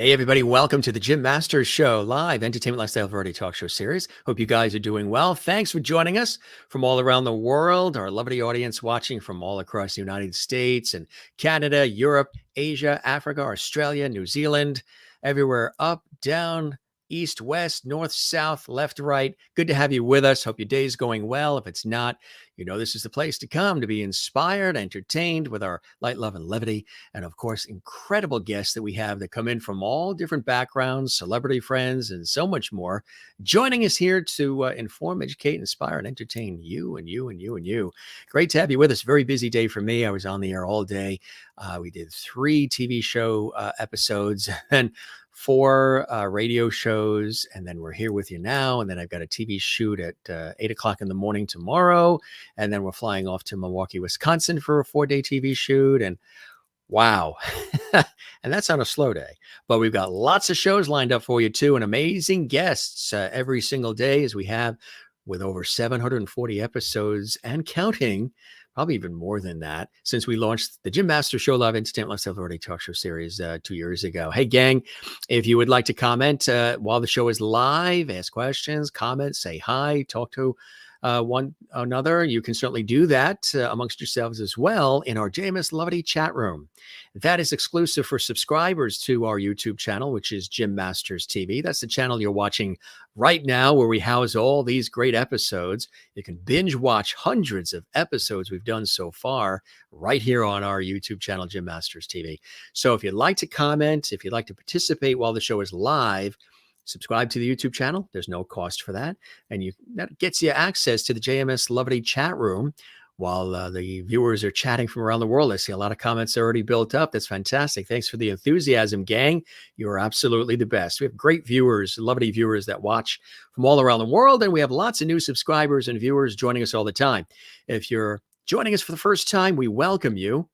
Hey, everybody. Welcome to the Jim Masters Show, live entertainment, lifestyle, variety talk show series. Hope you guys are doing well. Thanks for joining us from all around the world, our lovely audience watching from all across the United States and Canada, Europe, Asia, Africa, Australia, New Zealand, everywhere up, down, east, west, north, south, left, right. Good to have you with us. Hope your day's going well. If it's not, you know this is the place to come to be inspired, entertained with our light, love, and levity. And of course, incredible guests that we have that come in from all different backgrounds, celebrity friends, and so much more, joining us here to inform, educate, inspire, and entertain you and you and you and you. Great to have you with us. Very busy day for me. I was on the air all day. We did 3 TV show episodes and 4 radio shows, and then we're here with you now. And then I've got a TV shoot at 8 o'clock in the morning tomorrow, and then we're flying off to Milwaukee, Wisconsin for a 4-day TV shoot. And wow. And that's on a slow day, but we've got lots of shows lined up for you too, and amazing guests every single day, as we have with over 740 episodes and counting, probably even more than that, since we launched the Jim Masters Show Live Entertainment Lifestyle Variety Talk Show series 2 years ago. Hey, gang, if you would like to comment while the show is live, ask questions, comment, say hi, talk to one another, you can certainly do that amongst yourselves as well in our JMS Lovity chat room. That is exclusive for subscribers to our YouTube channel, which is Jim Masters TV. That's the channel you're watching right now, where we house all these great episodes. You can binge watch hundreds of episodes we've done so far right here on our YouTube channel, Jim Masters TV. So if you'd like to comment, if you'd like to participate while the show is live, subscribe to the YouTube channel. There's no cost for that. And that gets you access to the JMS Lovity chat room while the viewers are chatting from around the world. I see a lot of comments already built up. That's fantastic. Thanks for the enthusiasm, gang. You're absolutely the best. We have great viewers, Lovity viewers that watch from all around the world. And we have lots of new subscribers and viewers joining us all the time. If you're joining us for the first time, we welcome you.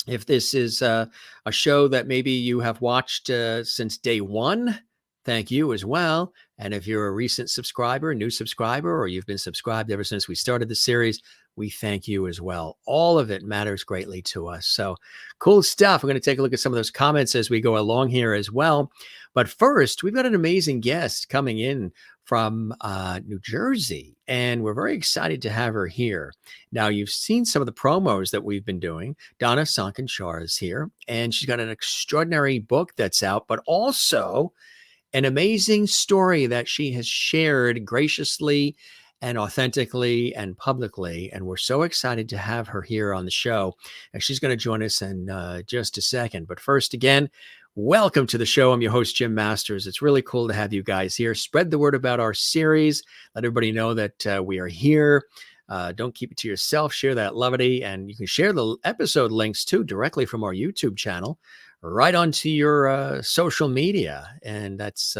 If this is a show that maybe you have watched since day one, thank you as well. And if you're a recent subscriber, a new subscriber, or you've been subscribed ever since we started the series, we thank you as well. All of it matters greatly to us. So cool stuff. We're going to take a look at some of those comments as we go along here as well. But first, we've got an amazing guest coming in from New Jersey, and we're very excited to have her here. Now, you've seen some of the promos that we've been doing. Donna Sonkin Shaw is here, and she's got an extraordinary book that's out, but also an amazing story that she has shared graciously and authentically and publicly. And we're so excited to have her here on the show. And she's going to join us in just a second. But first, again, welcome to the show. I'm your host, Jim Masters. It's really cool to have you guys here. Spread the word about our series. Let everybody know that we are here. Don't keep it to yourself. Share that levity. And you can share the episode links too directly from our YouTube channel right onto your social media. And that's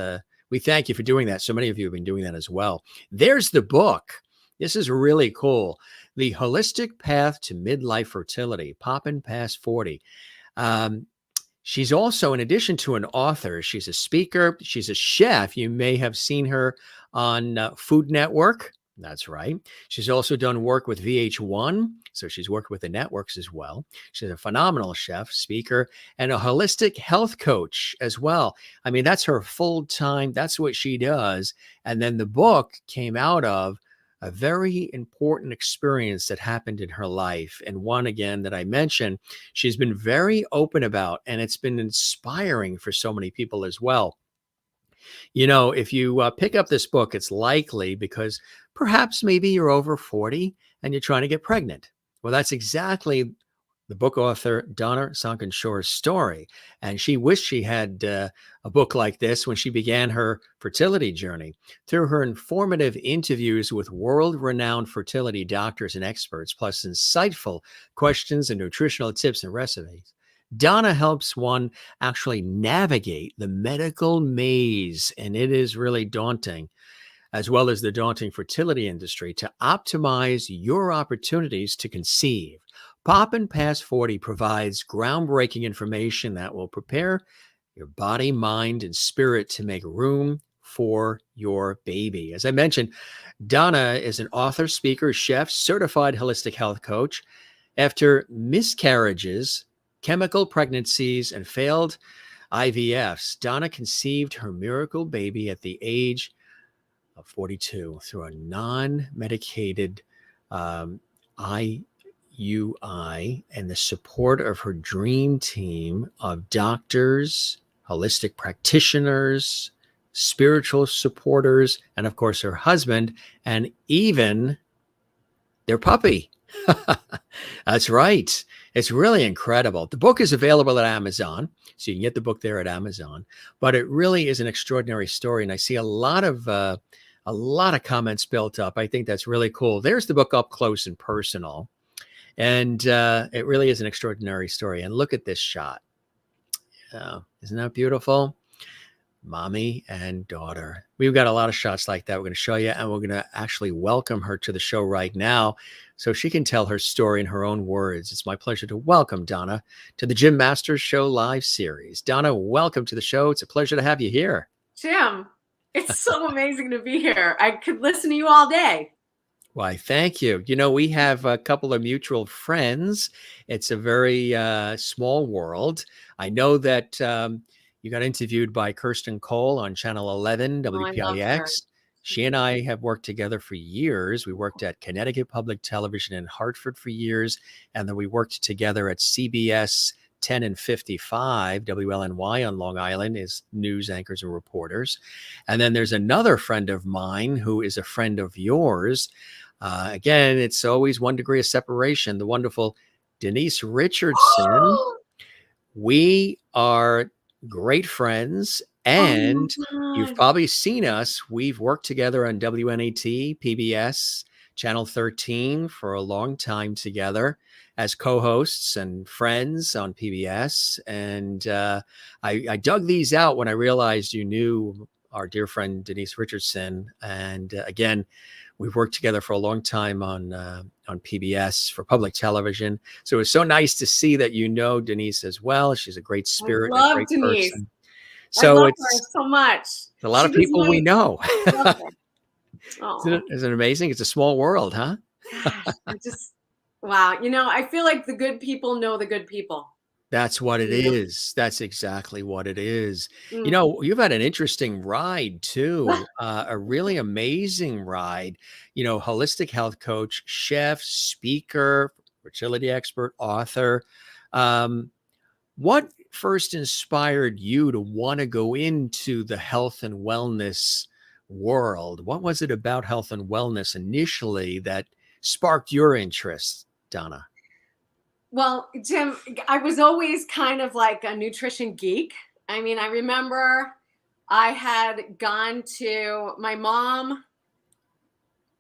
we thank you for doing that. So many of you have been doing that as well. There's the book. This is really cool. The Holistic Path to Midlife Fertility, Poppin Past 40. She's also, in addition to an author, she's a speaker. She's a chef. You may have seen her on Food Network. That's right. She's also done work with VH1. So she's worked with the networks as well. She's a phenomenal chef, speaker, and a holistic health coach as well. I mean, that's her full time. That's what she does. And then the book came out of a very important experience that happened in her life. And one, again, that I mentioned, she's been very open about, and it's been inspiring for so many people as well. You know, if you pick up this book, it's likely because perhaps maybe you're over 40 and you're trying to get pregnant. Well, that's exactly the book author Donna Sonkin Shaw's story. And she wished she had a book like this when she began her fertility journey. Through her informative interviews with world-renowned fertility doctors and experts, plus insightful questions and nutritional tips and recipes, Donna helps one actually navigate the medical maze, and it is really daunting, as well as the daunting fertility industry, to optimize your opportunities to conceive. Poppin Past 40 provides groundbreaking information that will prepare your body, mind, and spirit to make room for your baby. As I mentioned, Donna is an author, speaker, chef, certified holistic health coach. After miscarriages, chemical pregnancies, and failed IVFs. Donna conceived her miracle baby at the age of 42 through a non-medicated IUI and the support of her dream team of doctors, holistic practitioners, spiritual supporters, and of course her husband, and even their puppy. That's right. It's really incredible. The book is available at Amazon, so you can get the book there at Amazon. But it really is an extraordinary story, and I see a lot of comments built up. I think that's really cool. There's the book up close and personal, and it really is an extraordinary story. And look at this shot. Isn't that beautiful? Mommy and daughter. We've got a lot of shots like that we're going to show you, and we're going to actually welcome her to the show right now so she can tell her story in her own words. It's my pleasure to welcome Donna to the Jim Masters Show live series. Donna, welcome to the show. It's a pleasure to have you here. Jim, it's so amazing to be here. I could listen to you all day. Why, thank you. You know, we have a couple of mutual friends. It's a very small world. I know that you got interviewed by Kirsten Cole on Channel 11, WPIX. She and I have worked together for years. We worked at Connecticut Public Television in Hartford for years, and then we worked together at CBS 10 and 55, WLNY on Long Island, as news anchors and reporters. And then there's another friend of mine who is a friend of yours. Again, it's always 1 degree of separation. The wonderful Denise Richardson. We are great friends, and you've probably seen us. We've worked together on WNAT, PBS, Channel 13 for a long time together as co-hosts and friends on PBS. And I dug these out when I realized you knew our dear friend Denise Richardson. And again, we've worked together for a long time on PBS for public television. So it was so nice to see that you know Denise as well. She's a great spirit, I love a great Denise. person. So I love it's her so much. A lot of people we know. Isn't it amazing? It's a small world, huh? Gosh, wow. You know, I feel like the good people know the good people. That's what it is. That's exactly what it is. You know, you've had an interesting ride too, a really amazing ride. You know, holistic health coach, chef, speaker, fertility expert, author. What first inspired you to want to go into the health and wellness world? What was it about health and wellness initially that sparked your interest, Donna? Well, Jim, I was always kind of like a nutrition geek. I mean, I remember I had gone to my mom.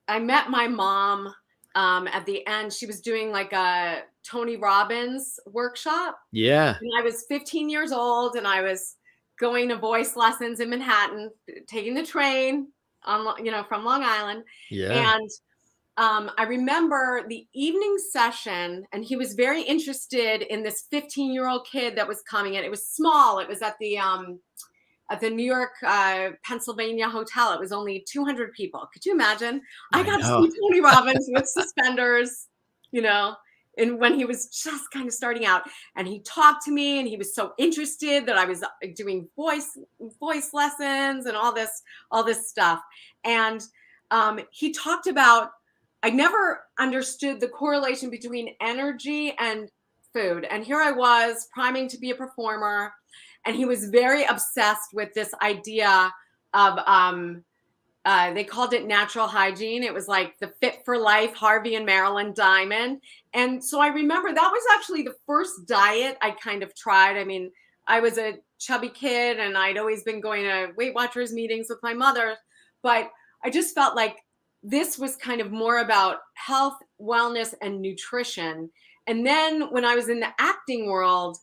I met my mom at the end. She was doing like a Tony Robbins workshop. Yeah. And I was 15 years old, and I was going to voice lessons in Manhattan, taking the train on, from Long Island. Yeah. And I remember the evening session, and he was very interested in this 15-year-old kid that was coming in. It was small. It was at the New York, Pennsylvania hotel. It was only 200 people. Could you imagine? I got to see Tony Robbins with suspenders, and when he was just kind of starting out, and he talked to me, and he was so interested that I was doing voice lessons and all this stuff. And he talked about, I never understood the correlation between energy and food. And here I was priming to be a performer, and he was very obsessed with this idea of, they called it natural hygiene. It was like the Fit for Life, Harvey and Marilyn Diamond. And so I remember that was actually the first diet I kind of tried. I mean, I was a chubby kid, and I'd always been going to Weight Watchers meetings with my mother, but I just felt like this was kind of more about health, wellness, and nutrition. And then when I was in the acting world,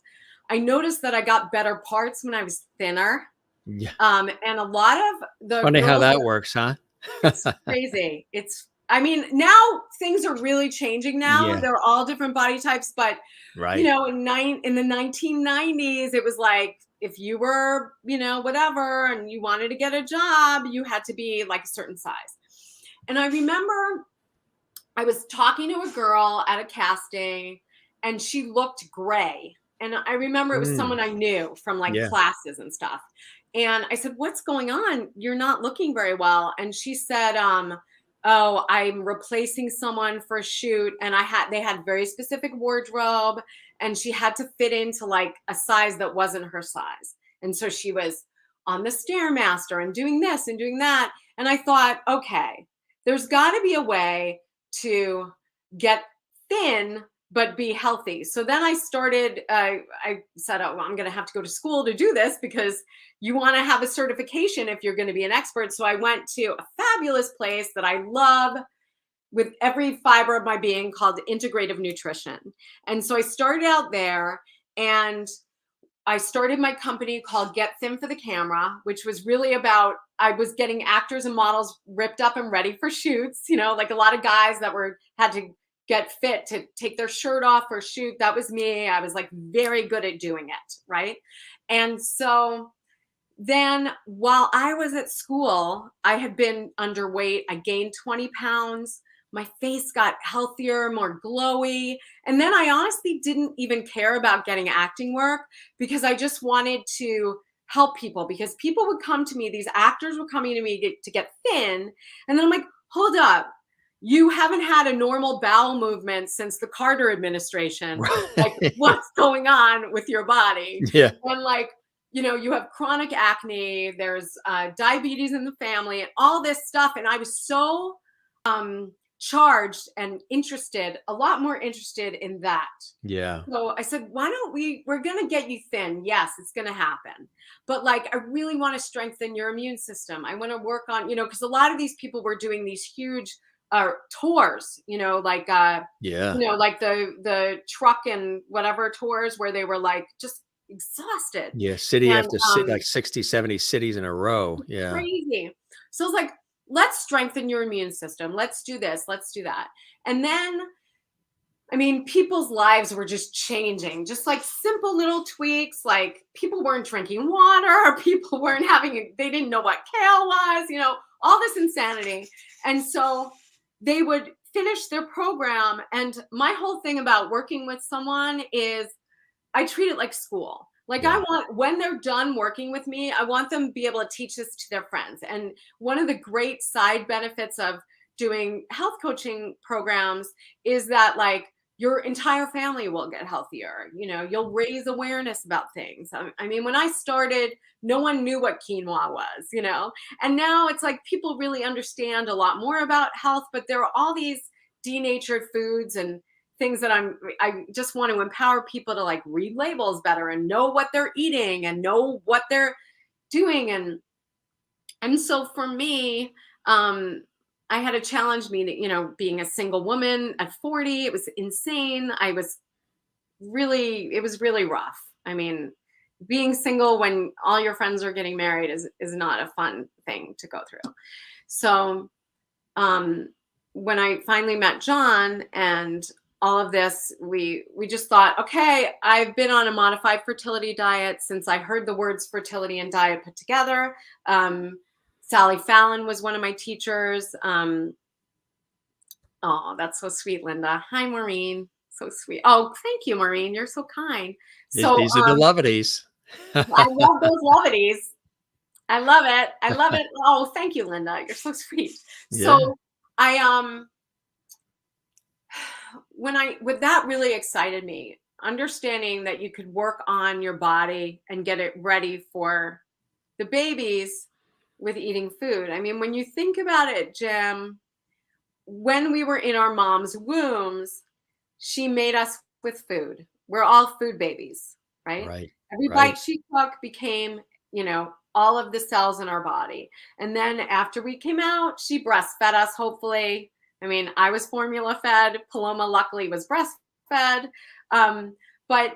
I noticed that I got better parts when I was thinner. Yeah. And a lot of the funny how that works, huh? It's crazy. I mean, now things are really changing now. Yeah. They're all different body types, but right. in the 1990s, it was like, if you were, whatever, and you wanted to get a job, you had to be like a certain size. And I remember I was talking to a girl at a casting, and she looked gray. And I remember it was Mm, someone I knew from like yeah. classes and stuff. And I said, "What's going on? You're not looking very well." And she said, "Oh, I'm replacing someone for a shoot, and they had very specific wardrobe, and she had to fit into like a size that wasn't her size. And so she was on the Stairmaster and doing this and doing that." And I thought, okay, there's got to be a way to get thin but be healthy. So then I started, I said, "Oh, well, I'm going to have to go to school to do this because you want to have a certification if you're going to be an expert." So I went to a fabulous place that I love with every fiber of my being called Integrative Nutrition. And so I started out there, and I started my company called Get Thin for the Camera, which was really about, I was getting actors and models ripped up and ready for shoots, like a lot of guys that had to get fit to take their shirt off for a shoot. That was me. I was like very good at doing it, right? And so then while I was at school, I had been underweight. I gained 20 pounds. My face got healthier, more glowy. And then I honestly didn't even care about getting acting work because I just wanted to help people, because people would come to me, these actors were coming to me to get thin. And then I'm like, hold up. You haven't had a normal bowel movement since the Carter administration. Like, Right. what's going on with your body? Yeah. And like, you have chronic acne, there's diabetes in the family, and all this stuff. And I was so charged and interested, a lot more interested in that. Yeah. So I said, why don't we're going to get you thin. Yes, it's going to happen. But like, I really want to strengthen your immune system. I want to work on, because a lot of these people were doing these huge tours, Yeah. like the truck and whatever tours where they were like just exhausted. Yeah. City And after city, like 60, 70 cities in a row. Yeah. crazy. So it's like, let's strengthen your immune system. Let's do this. Let's do that. And then, I mean, people's lives were just changing, just like simple little tweaks. Like people weren't drinking water, people weren't they didn't know what kale was, all this insanity. And so they would finish their program. And my whole thing about working with someone is I treat it like school. Like I Yeah. want, when they're done working with me, I want them to be able to teach this to their friends. And one of the great side benefits of doing health coaching programs is that like your entire family will get healthier. You'll raise awareness about things. I mean, when I started, no one knew what quinoa was, and now it's like people really understand a lot more about health, but there are all these denatured foods and things that I just want to empower people to like read labels better and know what they're eating and know what they're doing. And so for me, I had a challenge me, being a single woman at 40. It was insane. It was really rough. I mean, being single when all your friends are getting married is not a fun thing to go through. So when I finally met John and all of this, we just thought, okay, I've been on a modified fertility diet since I heard the words fertility and diet put together. Sally Fallon was one of my teachers. Oh, that's so sweet, Linda. Hi, Maureen. So sweet. Oh, thank you, Maureen. You're so kind. So These are the lovities. I love those lovities. I love it. I love it. Oh, thank you, Linda. You're so sweet. Yeah. So I what that really excited me, understanding that you could work on your body and get it ready for the babies with eating food. I mean, when you think about it, Jim, when we were in our mom's wombs, she made us with food. We're all food babies, right? Right. Every Right. bite she took became, all of the cells in our body. And then after we came out, she breastfed us, hopefully. I mean, I was formula fed. Paloma, luckily, was breastfed. But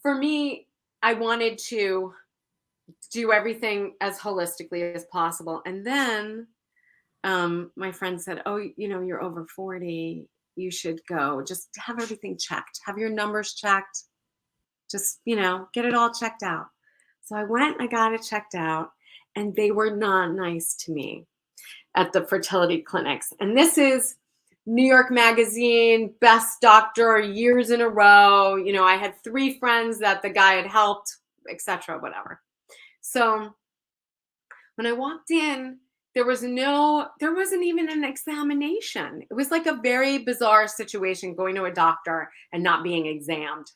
for me, I wanted to do everything as holistically as possible. And then my friend said, "Oh, you're over 40. You should go. Just have everything checked. Have your numbers checked. Just, get it all checked out." So I went, I got it checked out, and they were not nice to me at the fertility clinics. And this is New York Magazine, best doctor years in a row. You know, I had 3 friends that the guy had helped, etc., whatever. So when I walked in, there wasn't even an examination. It was like a very bizarre situation going to a doctor and not being examined,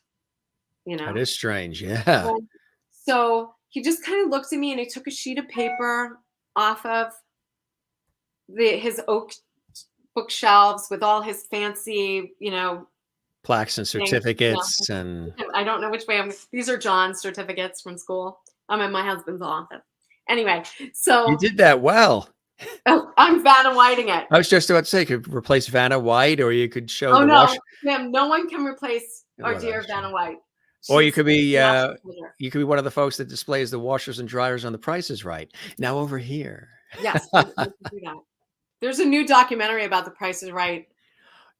you That know. is strange. Yeah. And so he just kind of looked at me and he took a sheet of paper off of his oak bookshelves with all his fancy, Plaques and things. certificates and I don't know which way these are John's certificates from school. I'm in my husband's office. Anyway, you so did that well. I'm Vanna Whiting it. I was just about to say, could replace Vanna White, or you could show Oh the no, wash. Tim, no one can replace our Well, dear that's true. Vanna White. Or She's a national treasure. you could be one of the folks that displays the washers and dryers on The Price is Right. Now over here. Yes, we can do that. There's a new documentary about The Price is Right.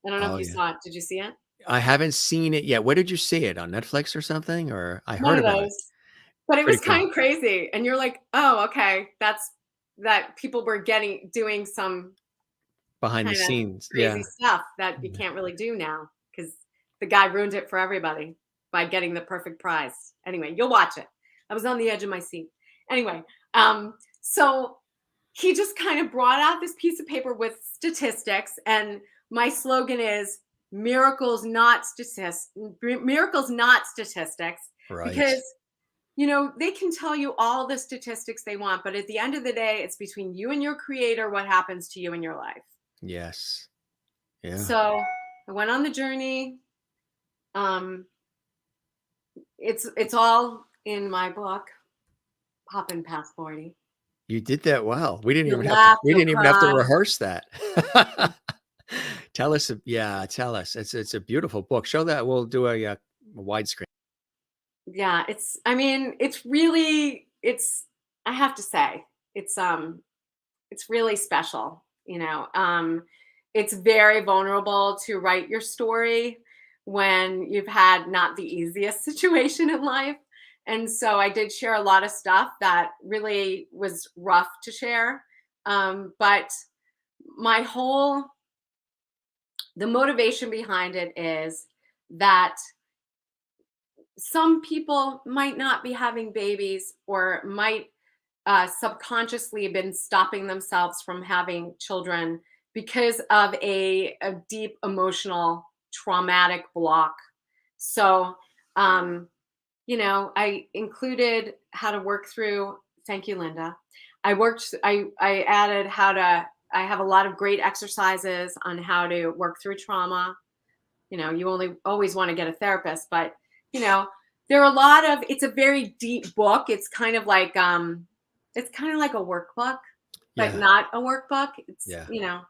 I don't know if Oh you yeah. saw it. Did you see it? I haven't seen it yet. Where did you see it? On Netflix or something? Or I One heard of about it. those. But it Pretty was cool. kind of crazy. And you're like, oh, okay. That people were doing some Behind the kind of scenes. crazy Yeah. stuff that you Yeah. can't really do now because the guy ruined it for everybody by getting the perfect prize. Anyway, you'll watch it. I was on the edge of my seat. Anyway, so he just kind of brought out this piece of paper with statistics, and my slogan is miracles not statistics, Right. because they can tell you all the statistics they want, but at the end of the day, it's between you and your creator what happens to you in your life. Yes. Yeah. So I went on the journey. Um, it's all in my book, Poppin Past 40. You did that well. We didn't You'll even have to laugh, we you'll didn't even have to cry. rehearse that. Tell us. It's a beautiful book. Show that. We'll do a widescreen. Yeah, I have to say, it's really special, it's very vulnerable to write your story when you've had not the easiest situation in life. And so I did share a lot of stuff that really was rough to share. But my whole the motivation behind it is that some people might not be having babies, or might subconsciously been stopping themselves from having children because of a deep emotional traumatic block. So, I included how to work through. Thank you, Linda. I added I have a lot of great exercises on how to work through trauma. You always want to get a therapist, but you know, there are a lot of, it's a very deep book. It's kind of like a workbook, but Yeah. not a workbook. Yeah.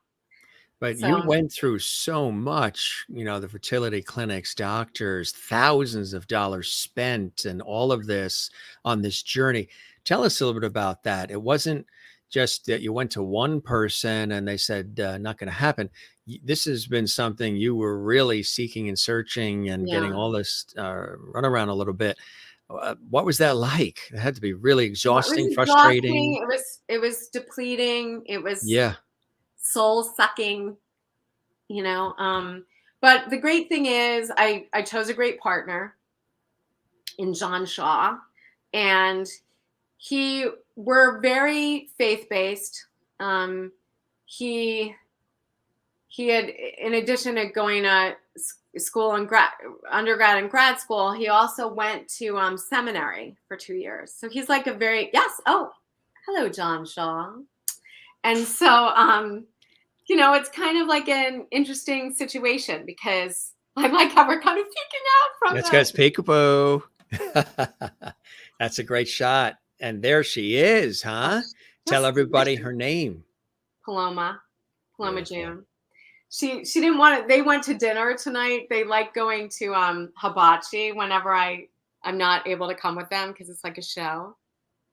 But you So went through so much, the fertility clinics, doctors, thousands of dollars spent, and all of this on this journey. Tell us a little bit about that. It wasn't just that you went to one person and they said, not going to happen. This has been something you were really seeking and searching and getting yeah, all this run around a little bit. What was that like? It had to be really it was exhausting, frustrating. exhausting. It was depleting. It was Yeah. soul sucking, you know. But the great thing is I chose a great partner in John Shaw, and we're very faith-based. He had, in addition to going to school and undergrad and grad school, he also went to seminary for 2 years. So he's like oh, hello, John Shaw. And so it's kind of like an interesting situation, because I like how we're kind of peeking out from Let's the go peekaboo. That's a great shot. And there she is, oh, huh? Tell just everybody delicious. her name. Paloma Beautiful. June. She didn't want it. They went to dinner tonight. They like going to hibachi whenever I'm not able to come with them, because it's like a show.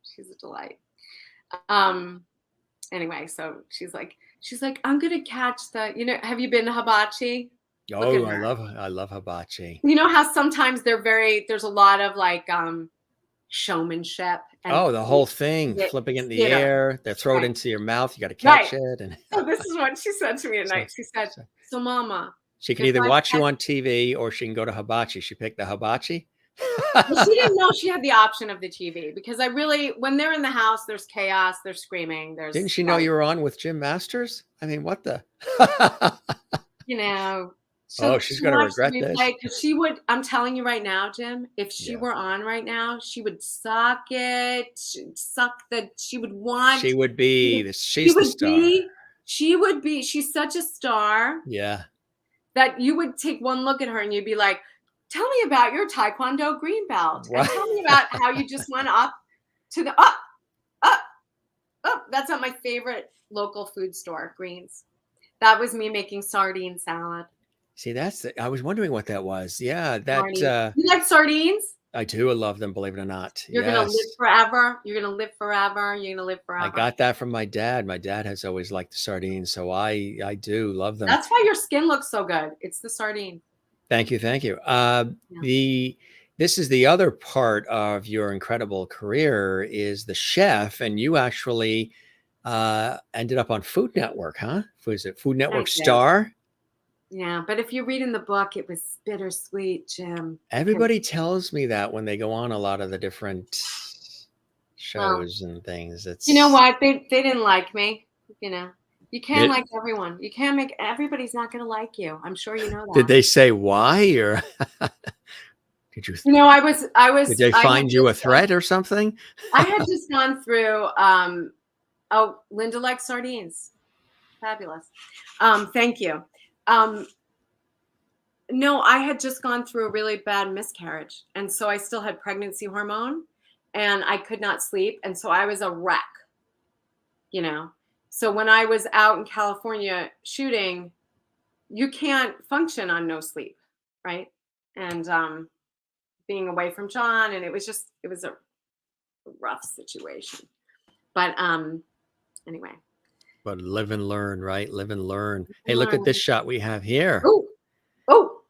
She's a delight. Um anyway, so she's like, I'm gonna catch have you been to hibachi? Look at Oh, her. I love hibachi. You know how sometimes there's a lot of like showmanship and Oh, the whole thing, flipping it in the theater. air, they throw it Right. into your mouth, you gotta Right. catch it, and So this is what she said to me at so night. She said, so "So mama, she can if either I watch you catch," on TV or she can go to hibachi. She picked the hibachi? well, she didn't know she had the option of the TV because I really, when they're in the house, there's chaos, there's screaming, Didn't there's she know like, you were on with Jim Masters? I mean, what the? you know, Oh, she'll she's gonna watch the regret this. replay because she would. I'm telling you right now, Jim, if she Yeah. were on right now, she would suck it, she'd suck the. She would want. She would She be would, the she she's the would star. be. She would be. She's such a star Yeah. that you would take one look at her and you'd be like, "Tell me about your Taekwondo green belt, and What? tell me about how you just went up to the up, up, up." That's at my favorite local food store, Greens. That was me making sardine salad. See, I was wondering what that was. Yeah, that, Sardine. You like sardines? I do love them, believe it or not. You're gonna live Yes. forever. You're gonna live forever. You're gonna live I forever. got that from my dad. My dad has always liked the sardines, so I do love them. That's why your skin looks so good. It's the sardine. Thank you, thank you. Yeah. This is the other part of your incredible career is the chef, and you actually ended up on Food Network, huh? Was it Food I Network did. star? Yeah, but if you read in the book, it was bittersweet, Jim. Everybody tells me that when they go on a lot of the different Well, shows and things. you know It's what? They didn't like me. You know, you can't did, like everyone. You can't make everybody's not gonna like you. I'm sure you know did that. they say why or did you You know, did they find you a threat or something? I had just gone through oh, Linda likes sardines. Fabulous. Thank you. Um, no, I had just gone through a really bad miscarriage. And so I still had pregnancy hormone and I could not sleep. And so I was a wreck, you know. So when I was out in California shooting, you can't function on no sleep, right? And being away from John, and it was a rough situation. But anyway, But live and learn, right? Live and learn. Hey, look at this learn. shot we have here. Oh, oh,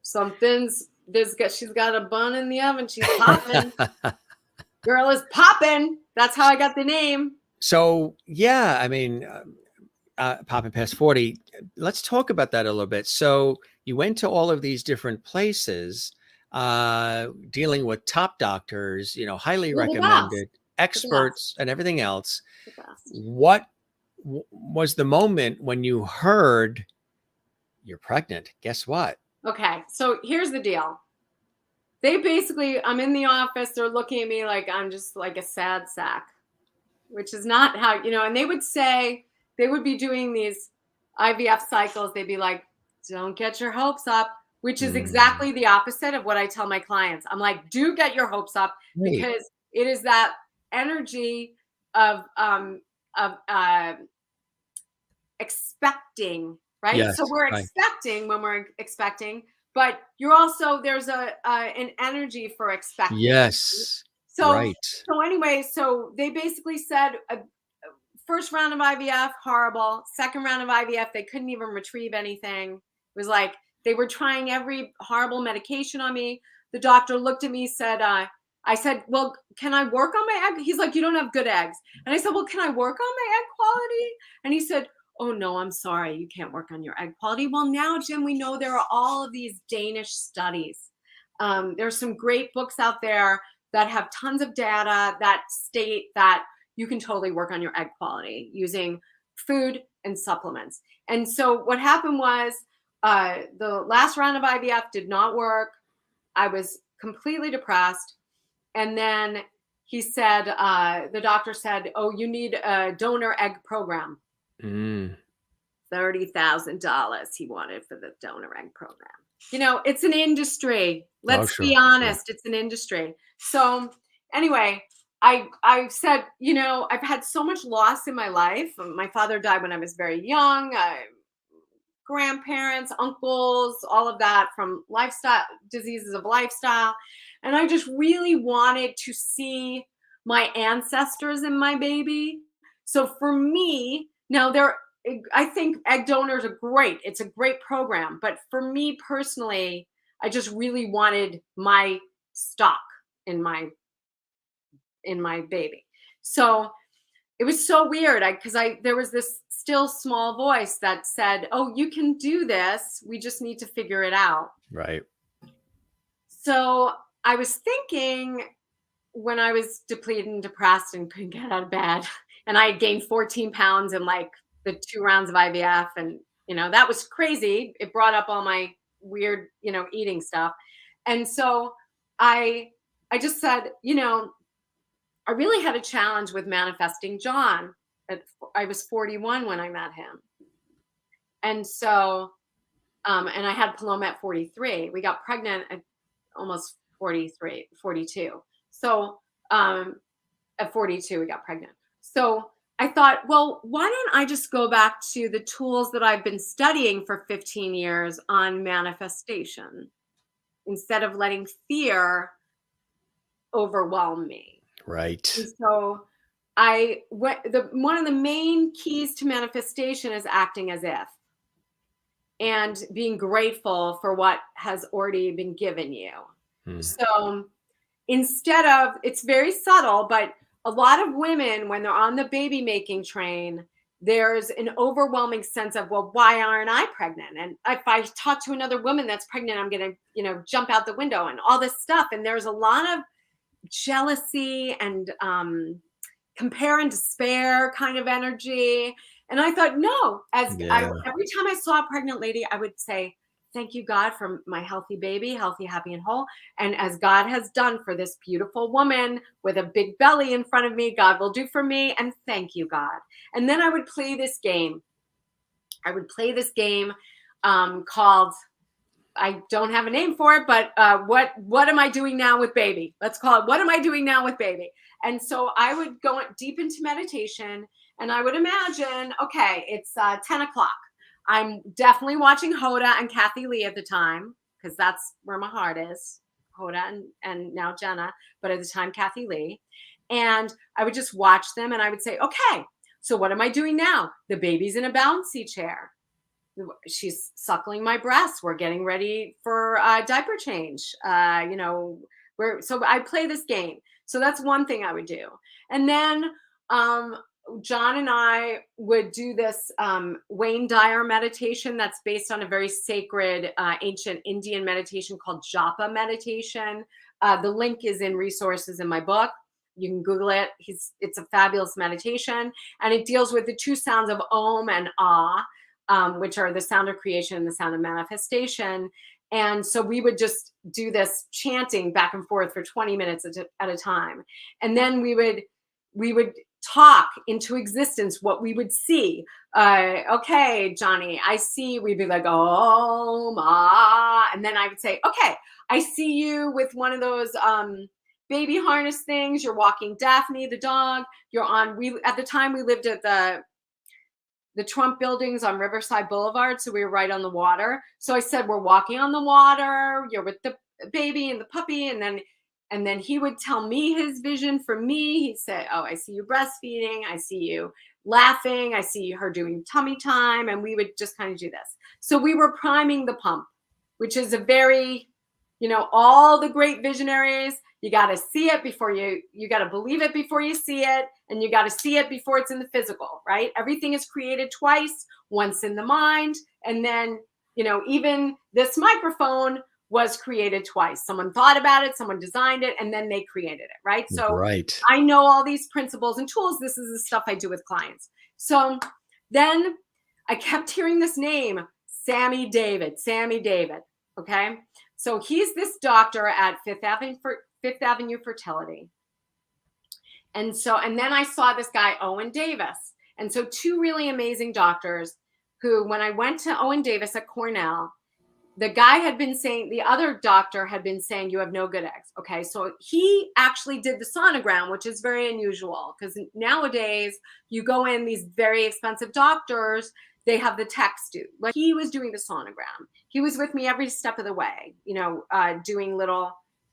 something's she's got a bun in the oven. She's popping. Girl is popping. That's how I got the name. So, yeah, I mean, Poppin Past 40, let's talk about that a little bit. So you went to all of these different places, dealing with top doctors, highly You're the best. recommended The best. experts and everything else. The best. What was the moment when you heard you're pregnant? Guess what? Okay, so here's the deal. They basically, I'm in the office, they're looking at me like I'm just like a sad sack, which is not how, and they would be doing these IVF cycles. They'd be like, don't get your hopes up, which is exactly the opposite of what I tell my clients. I'm like, do get your hopes up Great. because it is that energy of expecting, right? Yes, So we're right. expecting when we're expecting, but you're also there's an energy for expecting. Yes, So right. so anyway, so they basically said first round of IVF horrible, second round of IVF they couldn't even retrieve anything. It was like they were trying every horrible medication on me. The doctor looked at me, said I said, well, can I work on my egg? He's like, you don't have good eggs. And I said, well, can I work on my egg quality? And he said, oh, no, I'm sorry. You can't work on your egg quality. Well, now, Jim, we know there are all of these Danish studies. There's some great books out there that have tons of data that state that you can totally work on your egg quality using food and supplements. And so what happened was the last round of IVF did not work. I was completely depressed. And then he said, the doctor said, oh, you need a donor egg program. $30,000 he wanted for the donor egg program. It's an industry. Let's be honest. It's an industry. So anyway, I said, I've had so much loss in my life. My father died when I was very young. Grandparents, uncles, all of that from lifestyle diseases of lifestyle. And I just really wanted to see my ancestors in my baby. So for me, now I think egg donors are great. It's a great program. But for me personally, I just really wanted my stock in my baby. So it was so weird because there was this still small voice that said, "Oh, you can do this. We just need to figure it out." Right. So I was thinking, when I was depleted and depressed and couldn't get out of bed, and I had gained 14 pounds in like the 2 rounds of IVF, and that was crazy. It brought up all my weird, eating stuff. And so I just said, I really had a challenge with manifesting John. I was 41 when I met him. And so, and I had Paloma at 43. We got pregnant at almost 43, 42. So, at 42, we got pregnant. So I thought, well, why don't I just go back to the tools that I've been studying for 15 years on manifestation instead of letting fear overwhelm me. Right. And so one of the main keys to manifestation is acting as if, and being grateful for what has already been given you. So instead of, it's very subtle, but a lot of women, when they're on the baby making train, there's an overwhelming sense of, well, why aren't I pregnant? And if I talk to another woman that's pregnant, I'm going to, jump out the window and all this stuff. And there's a lot of jealousy and compare and despair kind of energy. And I thought, no, every time I saw a pregnant lady, I would say, thank you, God, for my healthy baby, healthy, happy, and whole. And as God has done for this beautiful woman with a big belly in front of me, God will do for me. And thank you, God. And then I would play this game. Called, I don't have a name for it, but what am I doing now with baby? Let's call it, what am I doing now with baby? And so I would go deep into meditation, and I would imagine, okay, it's 10 o'clock. I'm definitely watching Hoda and Kathy Lee at the time, because that's where my heart is, Hoda and now Jenna, but at the time, Kathy Lee. And I would just watch them, and I would say, okay, so what am I doing now? The baby's in a bouncy chair. She's suckling my breasts. We're getting ready for diaper change. So I play this game. So that's one thing I would do. And then John and I would do this Wayne Dyer meditation that's based on a very sacred ancient Indian meditation called japa meditation. The link is in resources in my book. You can Google it. It's a fabulous meditation, and it deals with the two sounds of Om and Ah, which are the sound of creation and the sound of manifestation. And so we would just do this chanting back and forth for 20 minutes at a time. And then we would talk into existence what we would see. Okay, Johnny, I see. We'd be like, oh, ma. And then I would say, okay, I see you with one of those baby harness things. You're walking Daphne, the dog. At the time we lived at the Trump buildings on Riverside Boulevard. So we were right on the water. So I said, we're walking on the water. You're with the baby and the puppy. And then he would tell me his vision for me. He'd say, oh, I see you breastfeeding. I see you laughing. I see her doing tummy time. And we would just kind of do this. So we were priming the pump, which is a very, all the great visionaries, you got to see it before you got to believe it before you see it. And you got to see it before it's in the physical, right? Everything is created twice, once in the mind. And then, even this microphone was created twice. Someone thought about it, someone designed it, and then they created it, right? So right. I know all these principles and tools. This is the stuff I do with clients. So then I kept hearing this name, Sammy David. Okay. So he's this doctor at Fifth Avenue Fertility. And then I saw this guy, Owen Davis. And so two really amazing doctors who, when I went to Owen Davis at Cornell, the other doctor had been saying, you have no good eggs. Okay. So he actually did the sonogram, which is very unusual because nowadays you go in, these very expensive doctors, they have the techs do. Like, he was doing the sonogram. He was with me every step of the way, doing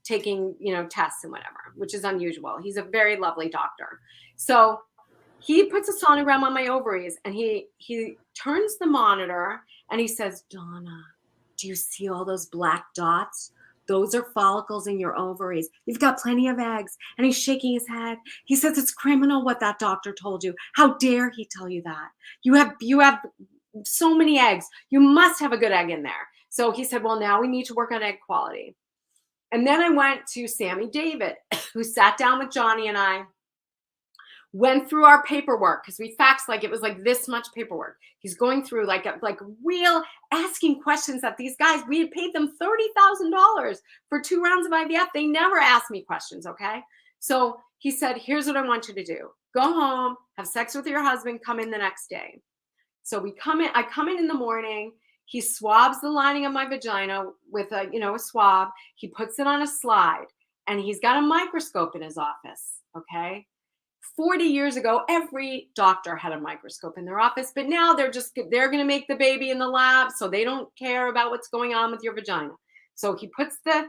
taking, tests and whatever, which is unusual. He's a very lovely doctor. So he puts a sonogram on my ovaries, and he turns the monitor and he says, Donna, do you see all those black dots? Those are follicles in your ovaries. You've got plenty of eggs. And he's shaking his head. He says it's criminal what that doctor told you. How dare he tell you that? You have so many eggs. You must have a good egg in there. So he said, well, now we need to work on egg quality. And then I went to Sammy David, who sat down with Johnny and I, went through our paperwork, because we faxed like it was like this much paperwork. He's going through like real asking questions that these guys, we had paid them $30,000 for 2 rounds of IVF. They never asked me questions, okay? So he said, here's what I want you to do. Go home, have sex with your husband, come in the next day. So I come in the morning. He swabs the lining of my vagina with a swab. He puts it on a slide, and he's got a microscope in his office, okay? 40 years ago, every doctor had a microscope in their office, but now they're going to make the baby in the lab, so they don't care about what's going on with your vagina. So he puts the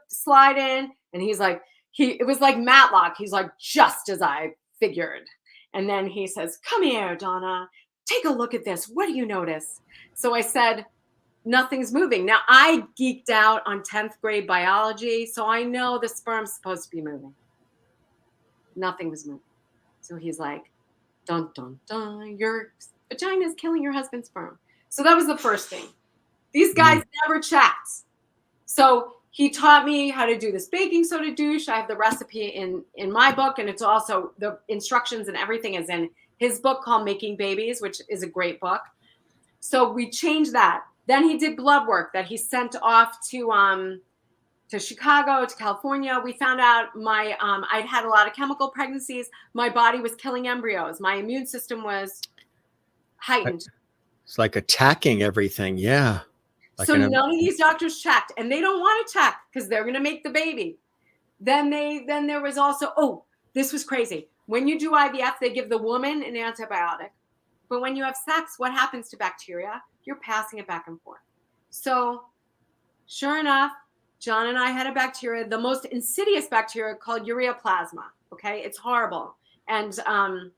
slide in, and he's like, it was like Matlock. He's like, just as I figured. And then he says, come here, Donna, take a look at this. What do you notice? So I said, nothing's moving. Now, I geeked out on 10th grade biology, so I know the sperm's supposed to be moving. Nothing was moving. So he's like, dun, dun, dun, your vagina is killing your husband's sperm. So that was the first thing. These guys never checked. So he taught me how to do this baking soda douche. I have the recipe in my book, and it's also the instructions and everything is in his book called Making Babies, which is a great book. So we changed that. Then he did blood work that he sent off to Chicago, to California. We found out I'd had a lot of chemical pregnancies. My body was killing embryos. My immune system was heightened. It's like attacking everything. Yeah. Like so none of these doctors checked, and they don't want to check because they're going to make the baby. Then there was also, this was crazy. When you do IVF, they give the woman an antibiotic. But when you have sex, what happens to bacteria? You're passing it back and forth. So sure enough, John and I had a bacteria, the most insidious bacteria called ureaplasma. Okay, it's horrible. And so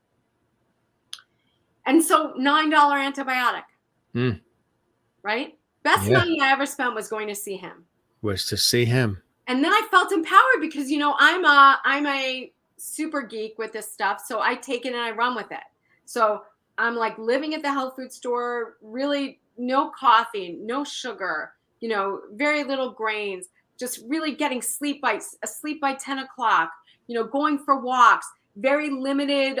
$9 antibiotic. Right? Best money I ever spent was going to see him. Was to see him. And then I felt empowered because I'm a super geek with this stuff. So I take it and I run with it. So I'm like living at the health food store, really no coffee, no sugar, very little grains, just really getting asleep by 10 o'clock, going for walks, very limited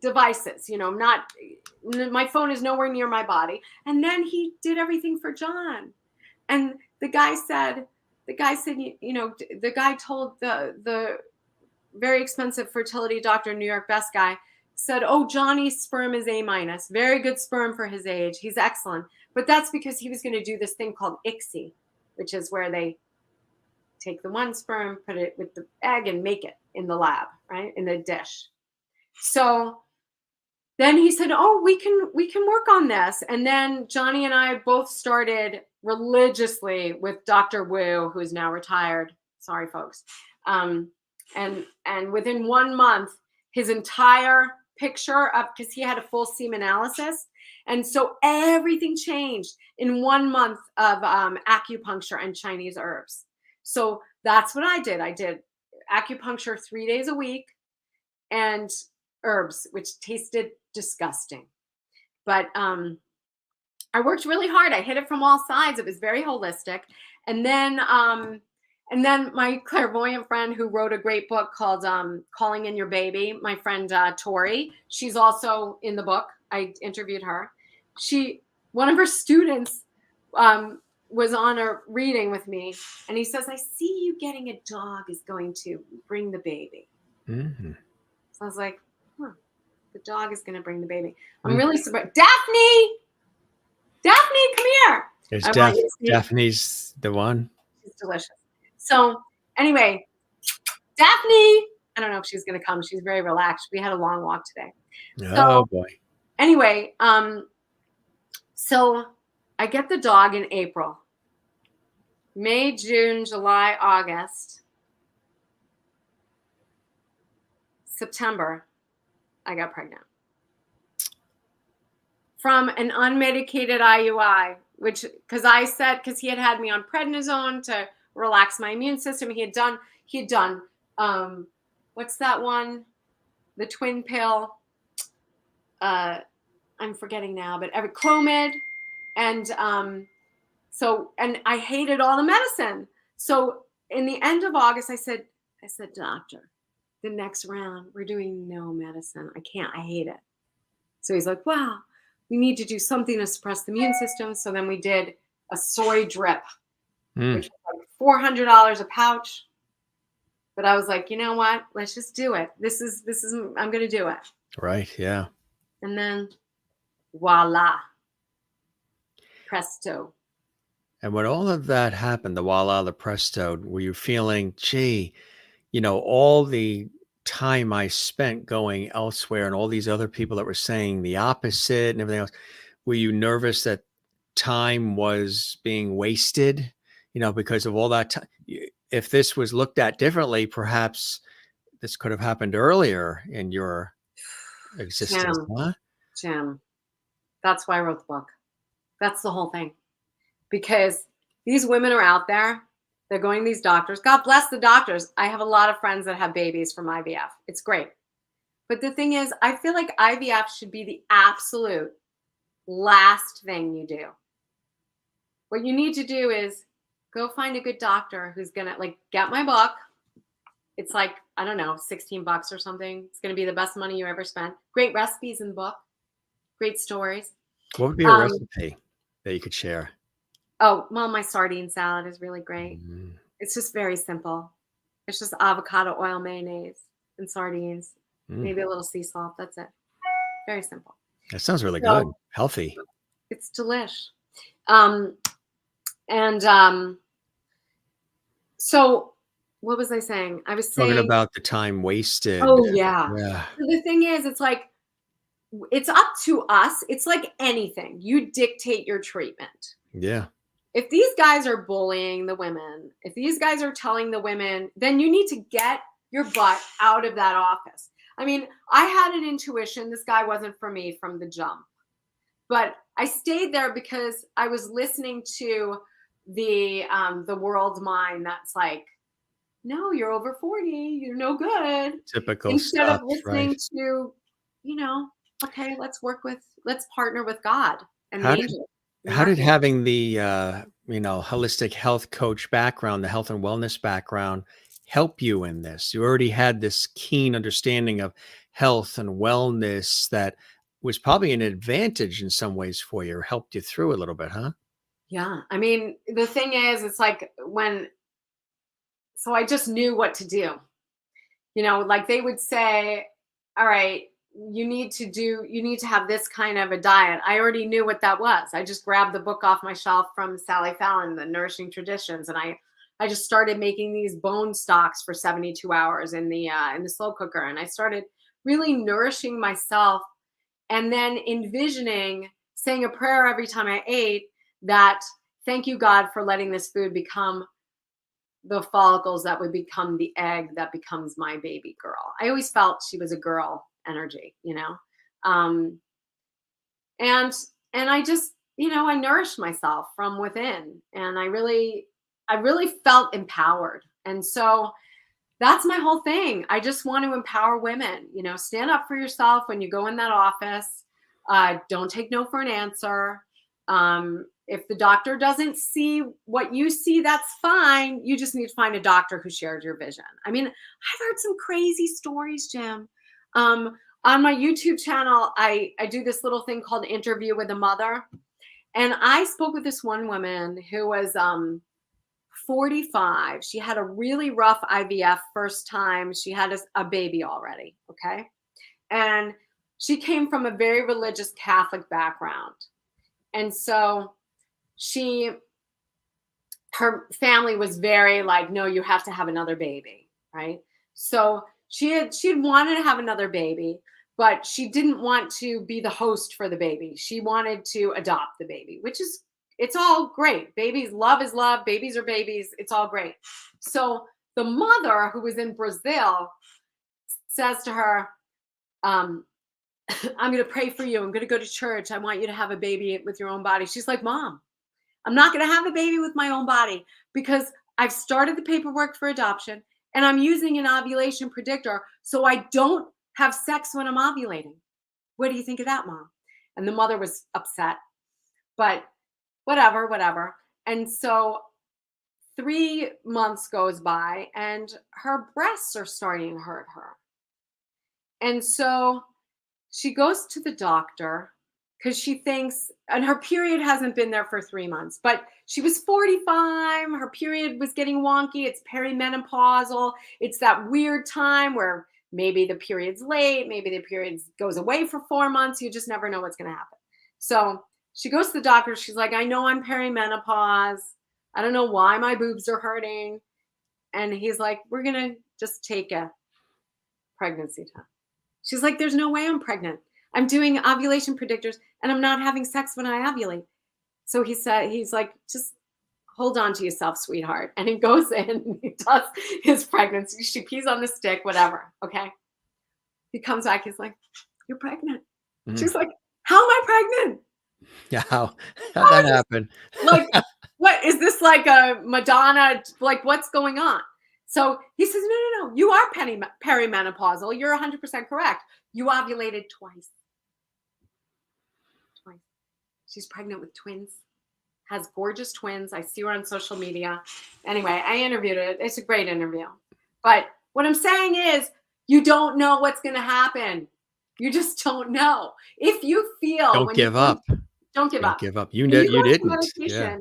devices, my phone is nowhere near my body. And then he did everything for John. And the guy told the very expensive fertility doctor, New York best guy, said, Johnny's sperm is A-, very good sperm for his age. He's excellent. But that's because he was going to do this thing called ICSI, which is where they take the one sperm, put it with the egg, and make it in the lab, right, in the dish. So then he said, we can work on this. And then Johnny and I both started religiously with Dr. Wu, who is now retired. Sorry, folks. And within 1 month, his entire picture of, because he had a full seam analysis. And so everything changed in 1 month of acupuncture and Chinese herbs. So that's what I did. I did acupuncture 3 days a week and herbs, which tasted disgusting. But I worked really hard. I hit it from all sides. It was very holistic. And then my clairvoyant friend who wrote a great book called Calling in Your Baby, my friend Tori, she's also in the book. I interviewed her. One of her students was on a reading with me, and he says, I see you getting a dog is going to bring the baby. Mm-hmm. So I was like, the dog is going to bring the baby. I'm really surprised. Daphne, come here. Daphne's the one. She's delicious. So anyway, Daphne, I don't know if she's going to come. She's very relaxed. We had a long walk today. Boy. Anyway, so I get the dog in April, May, June, July, August, September, I got pregnant from an unmedicated IUI which, because he had me on prednisone to relax my immune system. He had done, what's that one? The twin pill. I'm forgetting now, but every Clomid. And, and I hated all the medicine. So in the end of August, I said, doctor, the next round, we're doing no medicine. I can't, I hate it. So he's like, wow, we need to do something to suppress the immune system. So then we did a soy drip, which was like $400 a pouch. But I was like, you know what? Let's just do it. I'm going to do it. Right. Yeah. And then voila, presto. And when all of that happened, the voila, the presto, were you feeling, gee, all the time I spent going elsewhere and all these other people that were saying the opposite and everything else, were you nervous that time was being wasted, because of all that time? If this was looked at differently, perhaps this could have happened earlier in your existence, huh? Jim, that's why I wrote the book. That's the whole thing. Because these women are out there. They're going to these doctors. God bless the doctors. I have a lot of friends that have babies from IVF. It's great. But the thing is, I feel like IVF should be the absolute last thing you do. What you need to do is go find a good doctor who's going to get my book. It's like, I don't know, $16 or something. It's going to be the best money you ever spent. Great recipes in the book. Great stories. What would be a recipe that you could share? Oh, well, my sardine salad is really great. It's just very simple. It's just avocado oil, mayonnaise, and sardines. Maybe a little sea salt. That's it. Very simple. That sounds really good. Healthy. It's delish. So what was I saying? I was saying Talking about the time wasted. Oh, yeah. Yeah. The thing is, it's like, it's up to us. It's like anything. You dictate your treatment. Yeah. If these guys are bullying the women, if these guys are telling the women, then you need to get your butt out of that office. I mean, I had an intuition this guy wasn't for me from the jump. But I stayed there because I was listening to the world mind that's like, no, you're over 40, you're no good. Typical Instead stuff, of listening right? to, okay, let's partner with God and the angels. How did having the holistic health coach background, the health and wellness background, help you in this? You already had this keen understanding of health and wellness that was probably an advantage in some ways for you, or helped you through a little bit, huh? Yeah. I mean, the thing is, it's like so I just knew what to do. Like they would say, all right, you need to have this kind of a diet. I already knew what that was. I just grabbed the book off my shelf from Sally Fallon, The Nourishing Traditions. And I just started making these bone stocks for 72 hours in the slow cooker. And I started really nourishing myself and then envisioning saying a prayer every time I ate that, thank you, God, for letting this food become the follicles that would become the egg that becomes my baby girl. I always felt she was a girl energy, and I just, I nourished myself from within, and I really felt empowered. And so that's my whole thing. I just want to empower women, stand up for yourself when you go in that office. Don't take no for an answer. If the doctor doesn't see what you see, that's fine. You just need to find a doctor who shares your vision. I mean, I've heard some crazy stories, Jim. On my YouTube channel, I do this little thing called Interview with a Mother. And I spoke with this one woman who was 45. She had a really rough IVF first time. She had a baby already, okay? And she came from a very religious Catholic background. And so her family was very like, no, you have to have another baby, right? So she wanted to have another baby, but she didn't want to be the host for the baby. She wanted to adopt the baby, it's all great. Babies, love is love. Babies are babies. It's all great. So the mother, who was in Brazil, says to her, I'm going to pray for you. I'm going to go to church. I want you to have a baby with your own body. She's like, Mom, I'm not going to have a baby with my own body because I've started the paperwork for adoption and I'm using an ovulation predictor so I don't have sex when I'm ovulating. What do you think of that, Mom? And the mother was upset, but whatever. And so 3 months goes by and her breasts are starting to hurt her. And so she goes to the doctor because she thinks, and her period hasn't been there for 3 months, but she was 45. Her period was getting wonky. It's perimenopausal. It's that weird time where maybe the period's late, maybe the period goes away for 4 months. You just never know what's going to happen. So she goes to the doctor. She's like, I know I'm perimenopause. I don't know why my boobs are hurting. And he's like, we're going to just take a pregnancy test. She's like, there's no way I'm pregnant. I'm doing ovulation predictors and I'm not having sex when I ovulate. So he's like, just hold on to yourself, sweetheart. And he goes in and he does his pregnancy. She pees on the stick, whatever. Okay. He comes back. He's like, you're pregnant. Mm-hmm. She's like, how am I pregnant? Yeah. How'd that happen? Like, what is this, like a Madonna? Like, what's going on? So he says, no. You are perimenopausal. You're 100% correct. You ovulated twice. She's pregnant with twins. Has gorgeous twins. I see her on social media. Anyway, I interviewed her. It's a great interview. But what I'm saying is, you don't know what's going to happen. You just don't know. If you feel, don't give up. Don't give up. Don't give up. You didn't. Yeah.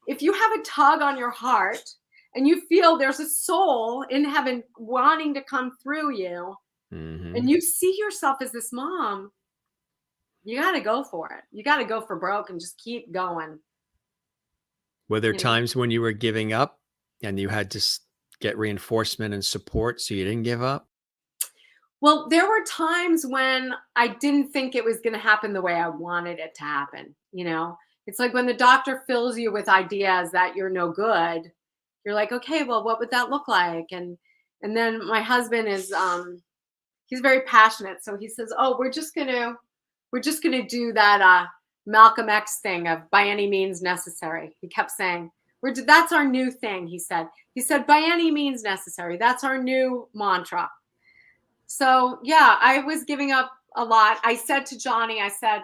If you have a tug on your heart and you feel there's a soul in heaven wanting to come through you, mm-hmm. and you see yourself as this mom, you got to go for it. You got to go for broke and just keep going. Were there times when you were giving up and you had to get reinforcement and support so you didn't give up? Well, there were times when I didn't think it was going to happen the way I wanted it to happen. You know, it's like when the doctor fills you with ideas that you're no good, you're like, okay, well, what would that look like? And then my husband is, he's very passionate. So he says, oh, we're just going to do that Malcolm X thing of by any means necessary. He kept saying, that's our new thing. He said, by any means necessary. That's our new mantra. So yeah, I was giving up a lot. I said to Johnny, I said,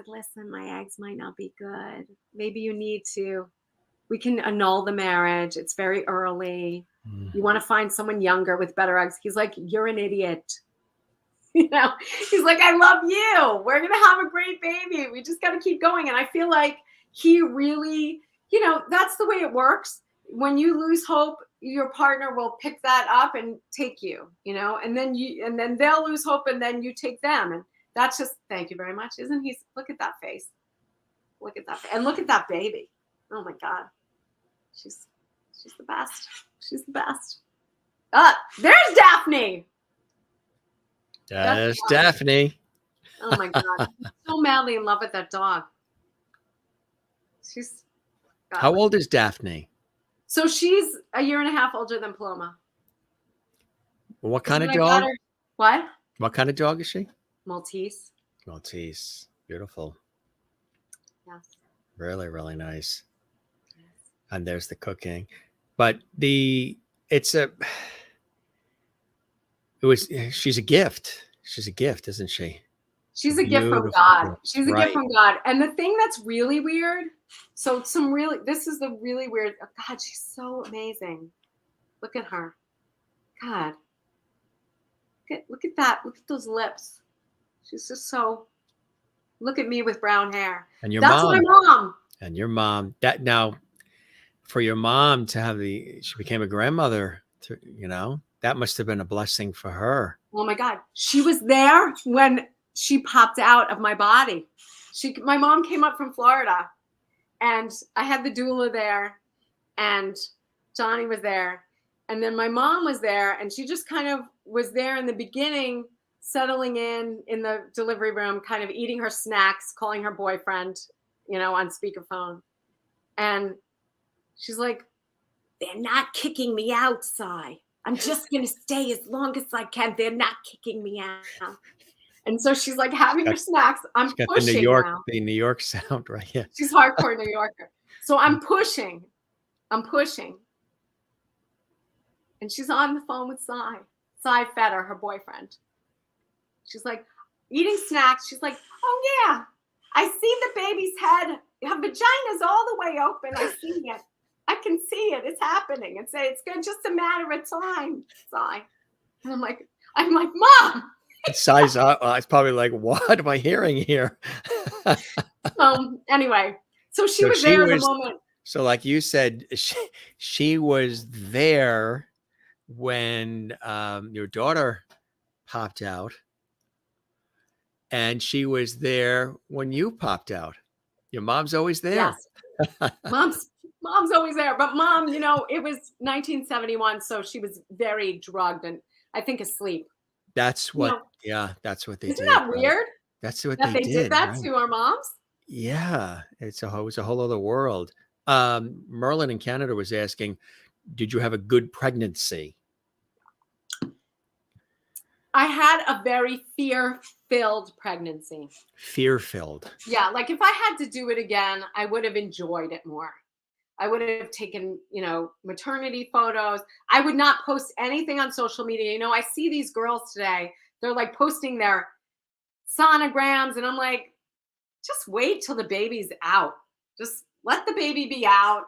listen, my eggs might not be good. Maybe we can annul the marriage. It's very early. You want to find someone younger with better eggs. He's like, you're an idiot. You know, he's like, I love you. We're going to have a great baby. We just got to keep going. And I feel like he really, that's the way it works. When you lose hope, your partner will pick that up and take you, and then they'll lose hope and then you take them. And that's just, thank you very much. Isn't he? Look at that face. Look at that. And look at that baby. Oh my God. She's the best. She's the best. There's Daphne. That's Daphne. Oh my God. I'm so madly in love with that dog. How old is Daphne? So she's a year and a half older than Paloma. What kind of dog? What? What kind of dog is she? Maltese. Maltese. Beautiful. Yes. Really, really nice. Yes. And there's the cooking. But she's a gift. She's a gift, isn't she? She's a gift from God. She's a gift from God. And the thing that's really weird, this is the really weird, God, she's so amazing. Look at her. God. Look at that. Look at those lips. She's just look at me with brown hair. And that's my mom. And your mom. That now, for your mom to have she became a grandmother, that must have been a blessing for her. Oh my God. She was there when she popped out of my body. My mom came up from Florida and I had the doula there and Johnny was there. And then my mom was there and she just kind of was there in the beginning, settling in the delivery room, kind of eating her snacks, calling her boyfriend, on speakerphone. And she's like, they're not kicking me out, Si. I'm just going to stay as long as I can. They're not kicking me out. And so she's like having her snacks. I'm pushing now. The New York sound right here. She's hardcore New Yorker. So I'm pushing. And she's on the phone with Cy Fetter, her boyfriend. She's like, eating snacks. She's like, oh yeah, I see the baby's head. Her vagina's all the way open. I see it. I can see it. It's happening. And say it's just a matter of time, Cy. And I'm like, Mom. Cy's it's probably like, what am I hearing here? Anyway, so she was there in the moment. So like you said, she was there when your daughter popped out, and she was there when you popped out. Your mom's always there. Yes. Mom's always there. But Mom, you know, it was 1971, so she was very drugged and I think asleep. That's what, that's what they did. Isn't that weird? Right? That's what they did that right? to our moms? Yeah. It was a whole other world. Merlin in Canada was asking, did you have a good pregnancy? I had a very fear-filled pregnancy. Fear-filled. Yeah, like if I had to do it again, I would have enjoyed it more. I would have taken, you know, maternity photos. I would not post anything on social media. You know, I see these girls today, they're like posting their sonograms, and I'm like, just wait till the baby's out. Just let the baby be out,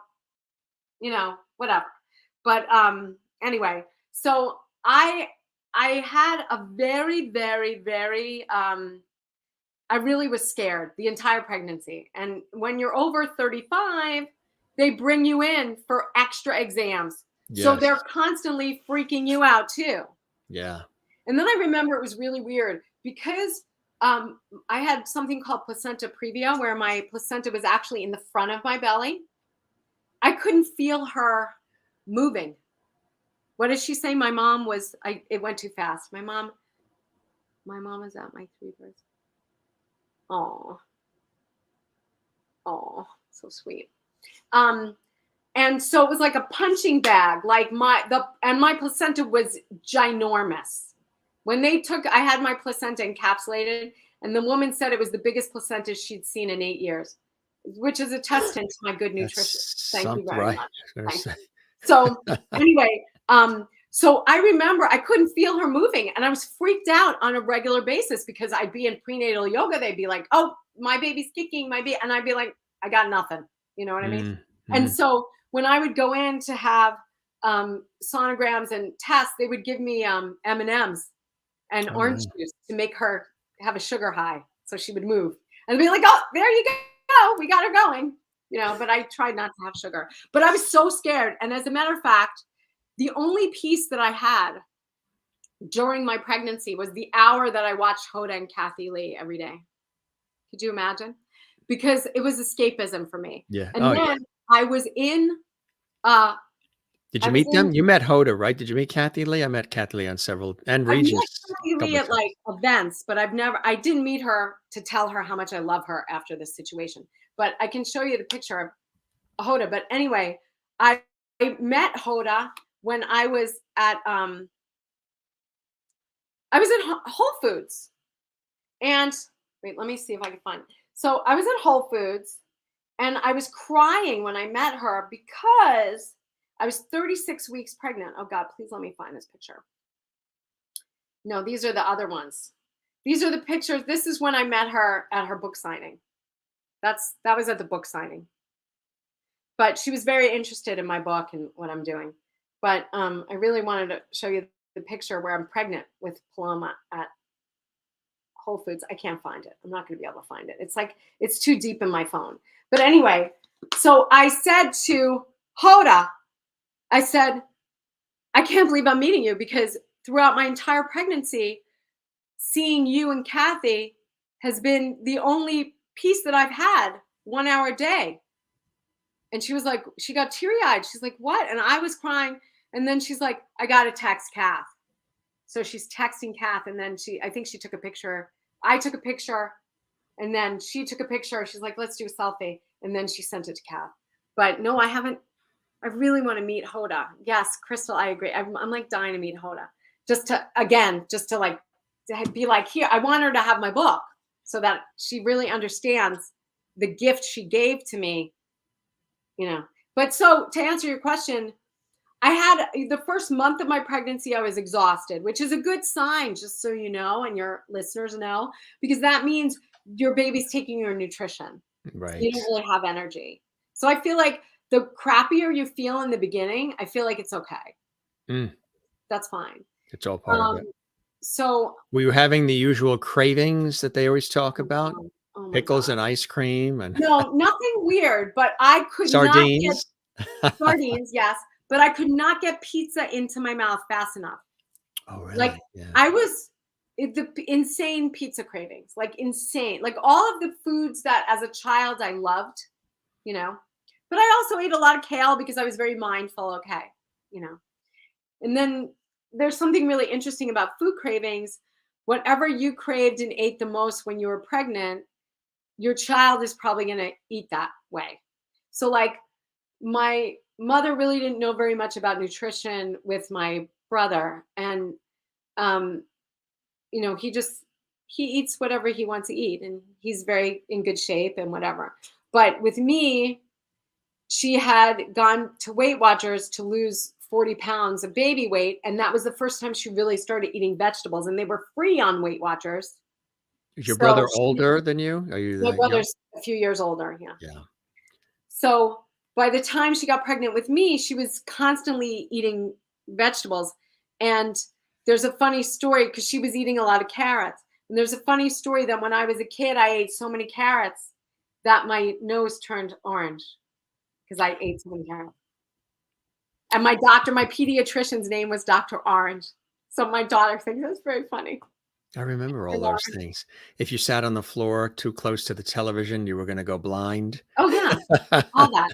you know, whatever. But anyway, so I had a very, very, very, I really was scared the entire pregnancy. And when you're over 35, they bring you in for extra exams. Yes. So they're constantly freaking you out too. Yeah. And then I remember it was really weird because I had something called placenta previa, where my placenta was actually in the front of my belly. I couldn't feel her moving. What did she say? My mom was, it went too fast. My mom was at my 3 births. Oh, so sweet. And so it was like a punching bag, like my placenta was ginormous. When I had my placenta encapsulated, and the woman said it was the biggest placenta she'd seen in 8 years, which is a testament to my good nutrition. Thank you very much. So anyway, so I remember I couldn't feel her moving, and I was freaked out on a regular basis because I'd be in prenatal yoga. They'd be like, oh, my baby's kicking, and I'd be like, I got nothing. You know what I mean? Mm-hmm. And so when I would go in to have sonograms and tests, they would give me M&Ms and orange juice to make her have a sugar high so she would move. And I'd be like, oh, there you go. We got her going. You know, but I tried not to have sugar. But I was so scared. And as a matter of fact, the only peace that I had during my pregnancy was the hour that I watched Hoda and Kathy Lee every day. Could you imagine? Because it was escapism for me. Yeah. And then I was in did you meet them? You met Hoda, right? Did you meet Kathy Lee? I met Kathy Lee on several, and Regis. I met Kathy Lee at like events, but I didn't meet her to tell her how much I love her after this situation. But I can show you the picture of Hoda. But anyway, I met Hoda when I was at Whole Foods. And wait, let me see if I can find it. So I was at Whole Foods, and I was crying when I met her because I was 36 weeks pregnant. Oh God, please let me find this picture. No, these are the other ones. These are the pictures. This is when I met her at her book signing. That was at the book signing. But she was very interested in my book and what I'm doing. But I really wanted to show you the picture where I'm pregnant with Paloma at Whole Foods. I can't find it. I'm not going to be able to find it. It's like, it's too deep in my phone. But anyway, so I said to Hoda, I said, I can't believe I'm meeting you, because throughout my entire pregnancy, seeing you and Kathy has been the only peace that I've had 1 hour a day. And she was like, she got teary-eyed. She's like, what? And I was crying. And then she's like, I got to text Kath. So she's texting Kath. And then I think she took a picture. I took a picture. And then she took a picture. She's like, let's do a selfie. And then she sent it to Kath. But no, I haven't. I really want to meet Hoda. Yes, Crystal, I agree. I'm like dying to meet Hoda. Just to be like, here, I want her to have my book so that she really understands the gift she gave to me you know. But so to answer your question, I had the first month of my pregnancy, I was exhausted, which is a good sign, just so you know, and your listeners know, because that means your baby's taking your nutrition. So you don't Right. really have energy. So I feel like the crappier you feel in the beginning, I feel like it's okay. Mm, That's fine. it's all part of Um, it. so Were you having the usual cravings that they always talk oh about? God. Oh my Pickles God. and ice cream and No, nothing weird, but I could not get sardines? sardines, yes, but I could not get pizza into my mouth fast enough. Oh, Like really? Yeah. I was insane pizza cravings, like insane. Like all of the foods that as a child I loved, you know. But I also ate a lot of kale because I was very mindful, okay, you know. And then there's something really interesting about food cravings. Whatever you craved and ate the most when you were pregnant, your child is probably going to eat that way. So like my mother really didn't know very much about nutrition with my brother, and um you know, he eats whatever he wants to eat, and he's very in good shape and whatever. But with me, she had gone to Weight Watchers to lose 40 pounds of baby weight, and that was the first time she really started eating vegetables, and they were free on Weight Watchers. Is your So brother older than you? Are you my the young? brother's a few years older, yeah. Yeah. So by the time she got pregnant with me, she was constantly eating vegetables. And there's a funny story because she was eating a lot of carrots. And there's a funny story that when I was a kid, I ate so many carrots that my nose turned orange because I ate so many carrots. And my doctor, my pediatrician's name was Dr. Orange. So my daughter thinks that's very funny. I remember all those Orange. things. If you sat on the floor too close to the television, you were gonna go blind. Oh, yeah, all that.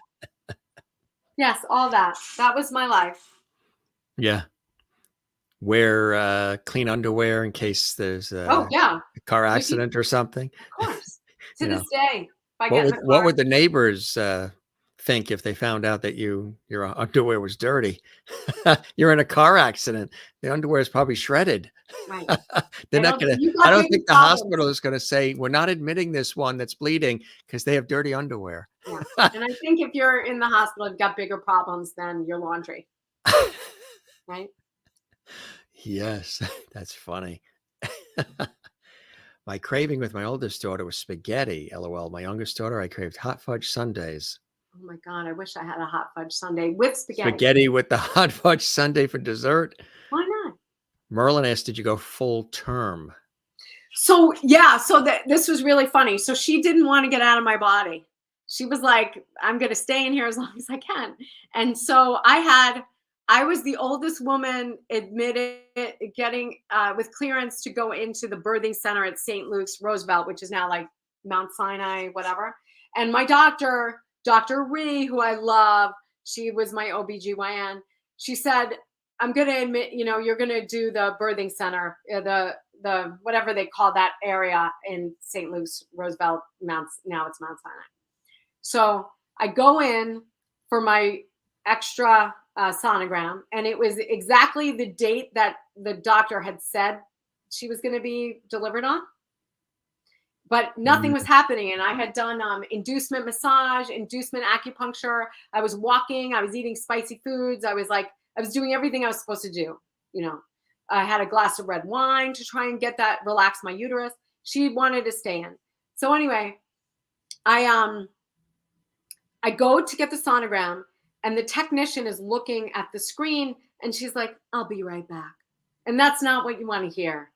Yes, all that. That was my life. Yeah. Wear, clean underwear in case there's Oh, yeah. a car You, accident or something. of course. To You this know, day, if I get in the what car, would the neighbors, think if they found out that your underwear was dirty? You're in a car accident. The underwear is probably shredded. right. They're not gonna You I got don't bigger think the problems. hospital is gonna say, "We're not admitting this one that's bleeding because they have dirty underwear." Yeah. And I think if you're in the hospital, you've got bigger problems than your laundry, right? Yes, that's funny. My craving with my oldest daughter was spaghetti, LOL. My youngest daughter, I craved hot fudge sundaes. Oh my God, I wish I had a hot fudge sundae with spaghetti. Spaghetti with the hot fudge sundae for dessert. Why not? Merlin asked, "Did you go full term?" So yeah, so this was really funny. So she didn't want to get out of my body. She was like, "I'm going to stay in here as long as I can." And so I was the oldest woman admitted getting with clearance to go into the birthing center at St. Luke's Roosevelt, which is now like Mount Sinai, whatever. And my doctor, Dr. Ree, who I love, she was my OBGYN. She said, I'm going to admit, you know, you're going to do the birthing center, the whatever they call that area in St. Luke's, Roosevelt, now it's Mount Sinai. So I go in for my extra sonogram, and it was exactly the date that the doctor had said she was going to be delivered on. But nothing was Mm, happening, and I had done inducement massage, inducement acupuncture. I was walking, I was eating spicy foods. I was doing everything I was supposed to do. You know, I had a glass of red wine to try and get that relax my uterus. She wanted to stay in. So anyway, I I go to get the sonogram, and the technician is looking at the screen, and she's like, "I'll be right back," and that's not what you want to hear.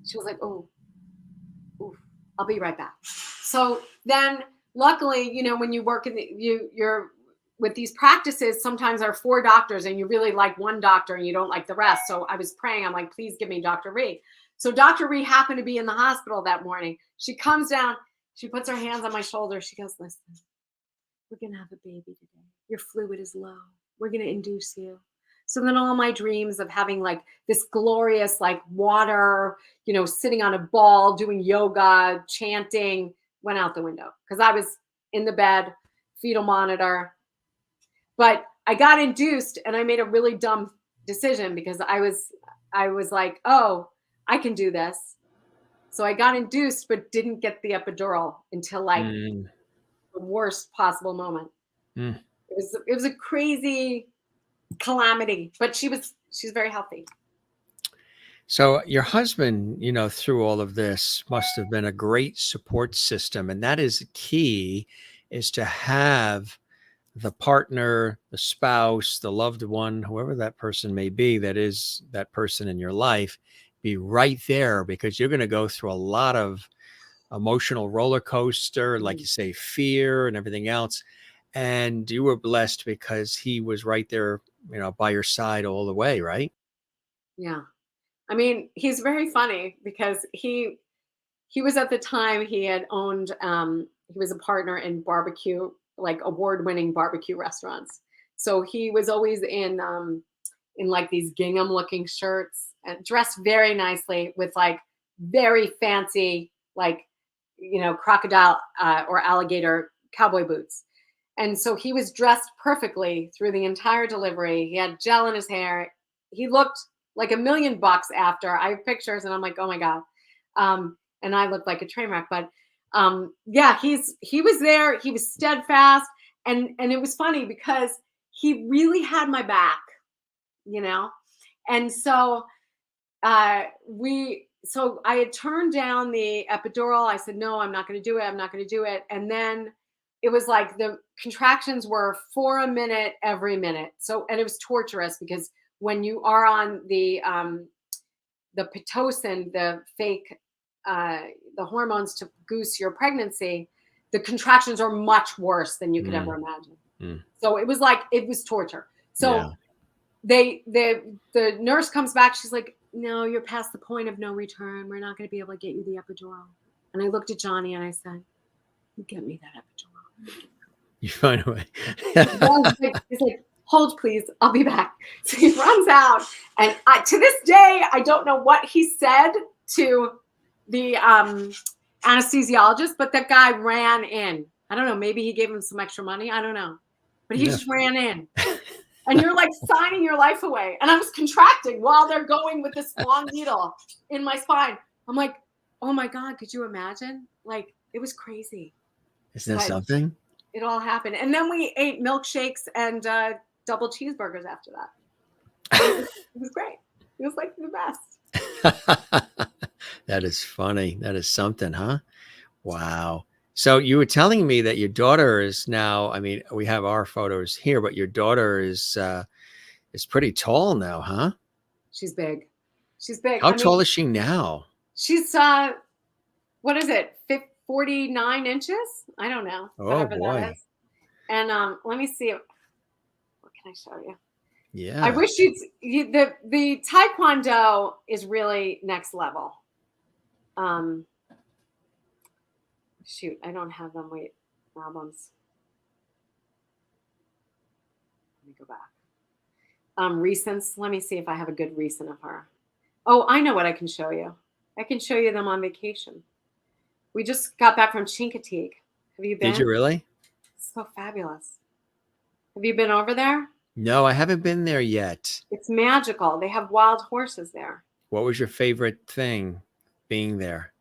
She was like, "Oh, oof, I'll be right back." So then, luckily, you know, when you work in you're with these practices, sometimes there are four doctors, and you really like one doctor and you don't like the rest. So I was praying, I'm like, please give me Dr. Ree. So Dr. Ree happened to be in the hospital that morning. She comes down, she puts her hands on my shoulder. She goes, "Listen, we're going to have a baby today. Your fluid is low. We're going to induce you." So then all my dreams of having like this glorious, like water, you know, sitting on a ball, doing yoga, chanting, went out the window because I was in the bed, fetal monitor. But I got induced, and I made a really dumb decision because I was like, "Oh, I can do this." So I got induced, but didn't get the epidural until like mm, the worst possible moment. mm. It was a crazy calamity, but she's very healthy. So your husband, through all of this must have been a great support system. And that is key, is to have the partner, the spouse, the loved one, whoever that person may be, that is that person in your life, be right there, because you're going to go through a lot of emotional roller coaster, like you say, fear and everything else. And you were blessed because he was right there, by your side all the way, right? Yeah. I mean, he's very funny because he was at the time he had owned he was a partner in barbecue, like award-winning barbecue restaurants. So he was always in like these gingham looking shirts and dressed very nicely with like very fancy, like, crocodile or alligator cowboy boots. And so he was dressed perfectly through the entire delivery. He had gel in his hair. He looked like $1,000,000 after. I have pictures and I'm like, oh my God. And I looked like a train wreck. But yeah, he was there. He was steadfast. And it was funny because he really had my back, you know? And so so I had turned down the epidural. I said, no, I'm not going to do it. I'm not going to do it. And then it was like the contractions were for a minute every minute. So, and it was torturous because when you are on the Pitocin, the fake, the hormones to goose your pregnancy, the contractions are much worse than you could ever imagine. So it was torture. So Yeah. the nurse comes back. She's like, no, you're past the point of no return. We're not going to be able to get you the epidural. And I looked at Johnny and I said, get me that epidural. You find a way. He's like, hold please, I'll be back. So he runs out. And to this day, I don't know what he said to the anesthesiologist, but that guy ran in. I don't know, maybe he gave him some extra money. I don't know. But he just ran in. And you're like signing your life away. And I was contracting while they're going with this long needle in my spine. I'm like, oh my God, could you imagine? Like, it was crazy. Isn't that something? It all happened. And then we ate milkshakes and double cheeseburgers after that. It was great. It was like the best. That is funny. That is something, huh? Wow. So you were telling me that your daughter is now, I mean, we have our photos here, but your daughter is pretty tall now, huh? She's big. She's big. How tall is she now? She's what is it? 49 inches? I don't know. Oh boy. And let me see. What can I show you? Yeah. I wish the Taekwondo is really next level. Shoot, I don't have them. Wait, albums. Let me go back. Recents. Let me see if I have a good recent of her. Oh, I know what I can show you. I can show you them on vacation. We just got back from Chincoteague. Have you been? Did you really? It's so fabulous. Have you been over there? No, I haven't been there yet. It's magical. They have wild horses there. What was your favorite thing being there?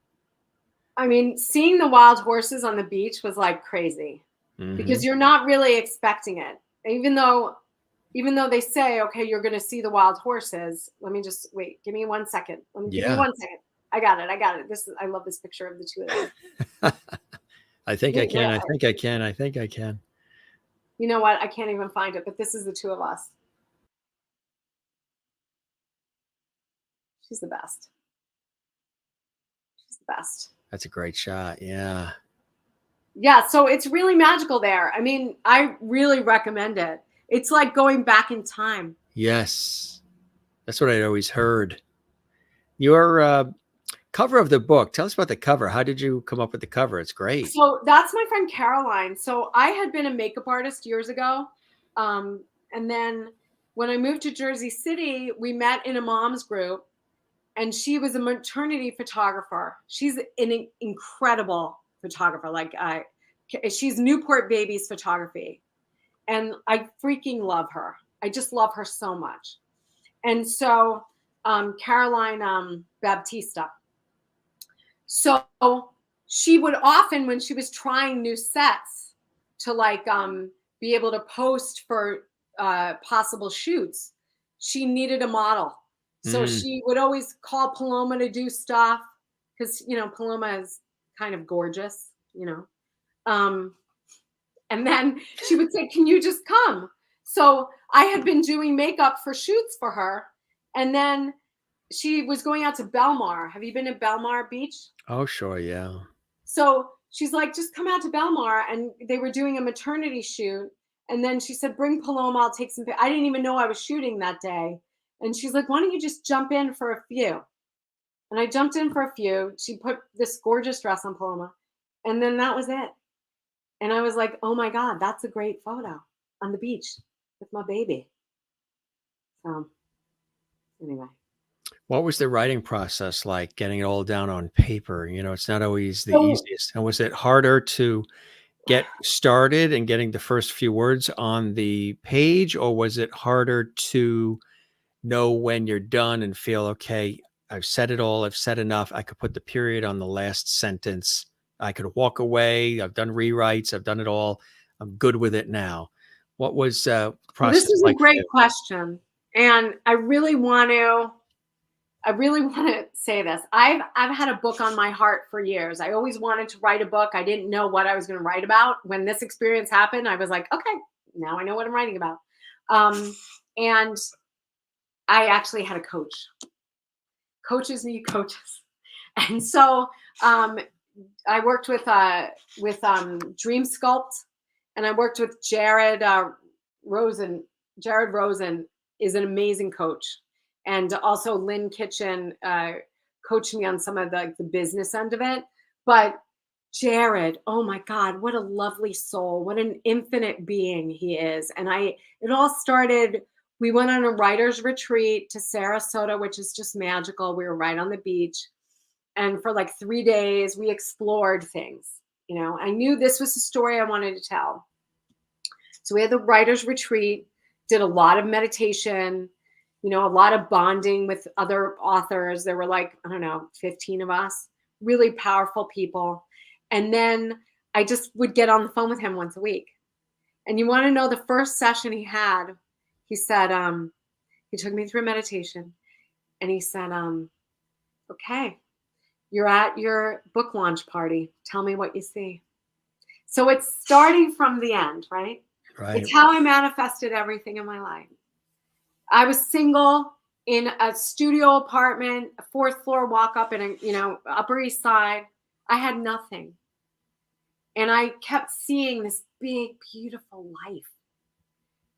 I mean, seeing the wild horses on the beach was like crazy because you're not really expecting it. Even though they say, okay, you're going to see the wild horses. Let me just wait. Give me 1 second. Give me 1 second. I got it. I love this picture of the two of them. I think I can. You know what? I can't even find it, but this is the two of us. She's the best. She's the best. That's a great shot. Yeah. Yeah. So it's really magical there. I mean, I really recommend it. It's like going back in time. Yes. That's what I'd always heard. Your cover of the book. Tell us about the cover. How did you come up with the cover? It's great. So that's my friend Caroline. So I had been a makeup artist years ago. And then when I moved to Jersey City, we met in a mom's group. And she was a maternity photographer. She's an incredible photographer. Like she's Newport Babies Photography. And I freaking love her. I just love her so much. And so Caroline Baptista. So she would often, when she was trying new sets to like be able to post for possible shoots, she needed a model. So Mm. she would always call Paloma to do stuff because, Paloma is kind of gorgeous, Um, and then she would say, "Can you just come?" So I had been doing makeup for shoots for her. And then she was going out to Belmar. Have you been to Belmar Beach? Oh, sure. Yeah. So she's like, "Just come out to Belmar." And they were doing a maternity shoot. And then she said, "Bring Paloma, I'll take some." I didn't even know I was shooting that day. And she's like, "Why don't you just jump in for a few?" And I jumped in for a few. She put this gorgeous dress on Paloma. And then that was it. And I was like, "Oh my God, that's a great photo on the beach with my baby." So anyway. What was the writing process like, getting it all down on paper? It's not always the So easiest. And was it harder to get started and getting the first few words on the page, or was it harder to know when you're done and feel, okay, I've said it all, I've said enough, I could put the period on the last sentence, I could walk away, I've done rewrites, I've done it all, I'm good with it now? What was the well, this process is a like for great you? question. And I really want to say this. I've had a book on my heart for years. I always wanted to write a book. I didn't know what I was going to write about. When this experience happened, I was like, okay, now I know what I'm writing about. And I actually had a coach. Coaches need coaches. And so I worked with Dream Sculpt, and I worked with Jared Rosen. Jared Rosen is an amazing coach, and also Lynn Kitchen coached me on some of the business end of it. But Jared, oh my God, what a lovely soul! What an infinite being he is. And it all started. We went on a writer's retreat to Sarasota, which is just magical. We were right on the beach. And for like 3 days, we explored things. I knew this was the story I wanted to tell. So we had the writer's retreat, did a lot of meditation, a lot of bonding with other authors. There were like, I don't know, 15 of us, really powerful people. And then I just would get on the phone with him once a week. And you want to know the first session he had, he said, he took me through meditation, and he said, okay, you're at your book launch party. Tell me what you see. So it's starting from the end, right? Right. It's how I manifested everything in my life. I was single in a studio apartment, a fourth floor walk up in Upper East Side. I had nothing. And I kept seeing this big, beautiful life.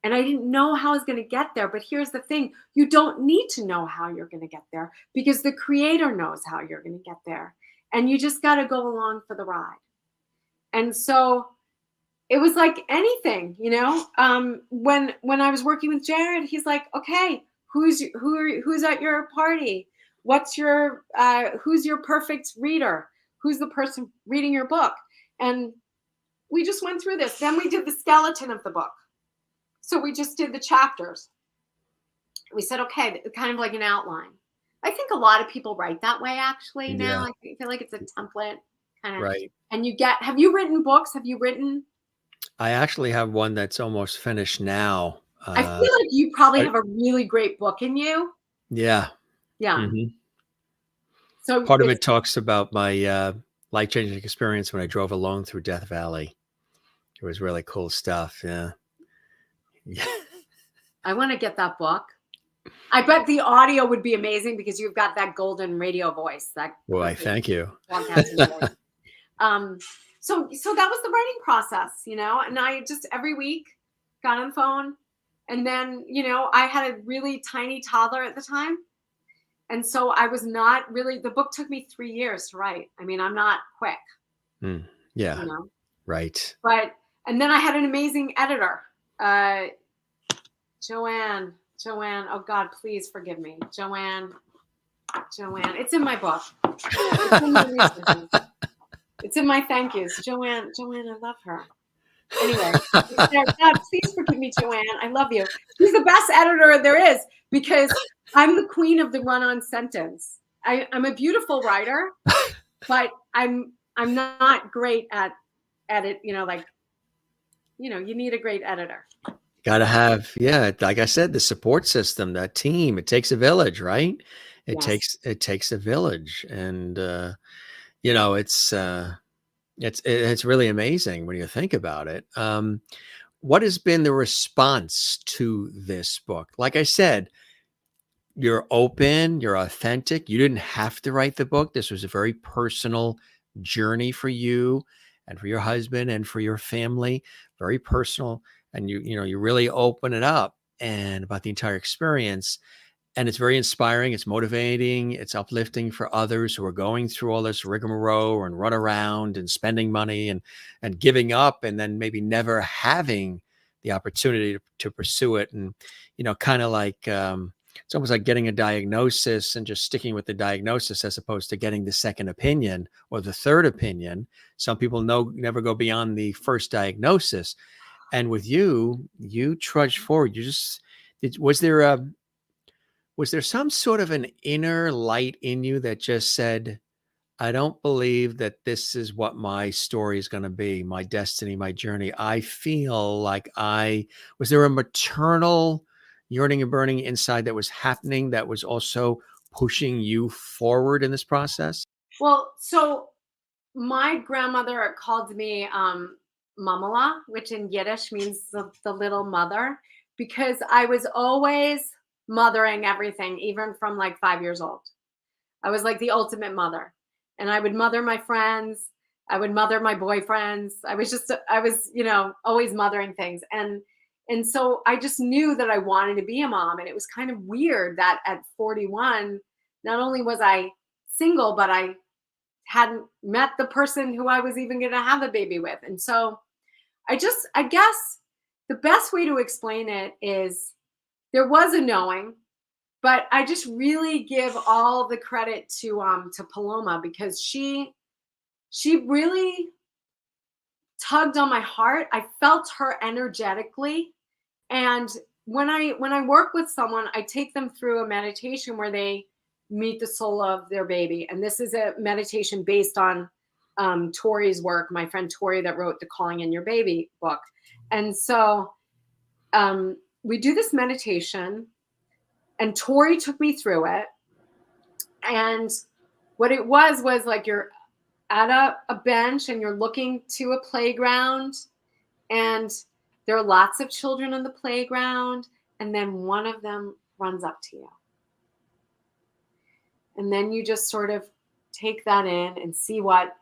And I didn't know how I was going to get there. But here's the thing. You don't need to know how you're going to get there, because the creator knows how you're going to get there. And you just got to go along for the ride. And so it was like anything, when I was working with Jared, he's like, okay, who's at your party? Who's your perfect reader? Who's the person reading your book? And we just went through this. Then we did the skeleton of the book. So we just did the chapters. We said, okay, kind of like an outline. I think a lot of people write that way actually now. Yeah. I feel like it's a template kind of. Right. And have you written books? Have you written? I actually have one that's almost finished now. I feel like you probably I have a really great book in you. Yeah. Yeah. hmm So Part of it's it talks about my life-changing experience when I drove alone through Death Valley. It was really cool stuff. Yeah. Yeah. I want to get that book. I bet the audio would be amazing because you've got that golden radio voice. That Why, thank you. podcasting voice. So that was the writing process, and I just every week got on the phone, and then, I had a really tiny toddler at the time. And so I was not really, the book took me 3 years to write. I mean, I'm not quick, Yeah. you know, Right. and then I had an amazing editor, Joanne, oh God, please forgive me. Joanne, it's in my book. It's in my resources. It's in my thank yous. Joanne, I love her. Anyway, God, please forgive me, Joanne. I love you. She's the best editor there is, because I'm the queen of the run-on sentence. I'm a beautiful writer, but I'm not great at it. Like you need a great editor. Got to have, yeah, like I said, the support system, that team. It takes a village, right? Yes. It takes a village, and you know, it's really amazing when you think about it. What has been the response to this book? Like I said, you're open, you're authentic. You didn't have to write the book. This was a very personal journey for you and for your husband and for your family, very personal. And you really open it up and about the entire experience. And it's very inspiring. It's motivating. It's uplifting for others who are going through all this rigmarole and run around and spending money and giving up and then maybe never having the opportunity to pursue it. And, kind of like, it's almost like getting a diagnosis and just sticking with the diagnosis as opposed to getting the second opinion or the third opinion. Some people never go beyond the first diagnosis. And with you trudged forward. Was there some sort of an inner light in you that just said, I don't believe that this is what my story is going to be, my destiny, my journey. I feel like was there a maternal yearning and burning inside that was happening that was also pushing you forward in this process? Well, so my grandmother called me mamala, which in Yiddish means the little mother, because I was always mothering everything, even from like 5 years old. I was like the ultimate mother. And I would mother my friends. I would mother my boyfriends. I was, always mothering things. And so I just knew that I wanted to be a mom. And it was kind of weird that at 41, not only was I single, but I hadn't met the person who I was even going to have a baby with. And so I guess the best way to explain it is there was a knowing, but I just really give all the credit to Paloma, because she really tugged on my heart. I felt her energetically. And when I work with someone, I take them through a meditation where they meet the soul of their baby. And this is a meditation based on Tori's work, my friend Tori that wrote the Calling in Your Baby book. And so we do this meditation, and Tori took me through it. And what it was like you're at a bench and you're looking to a playground, and there are lots of children on the playground, and then one of them runs up to you. And then you just sort of take that in and see what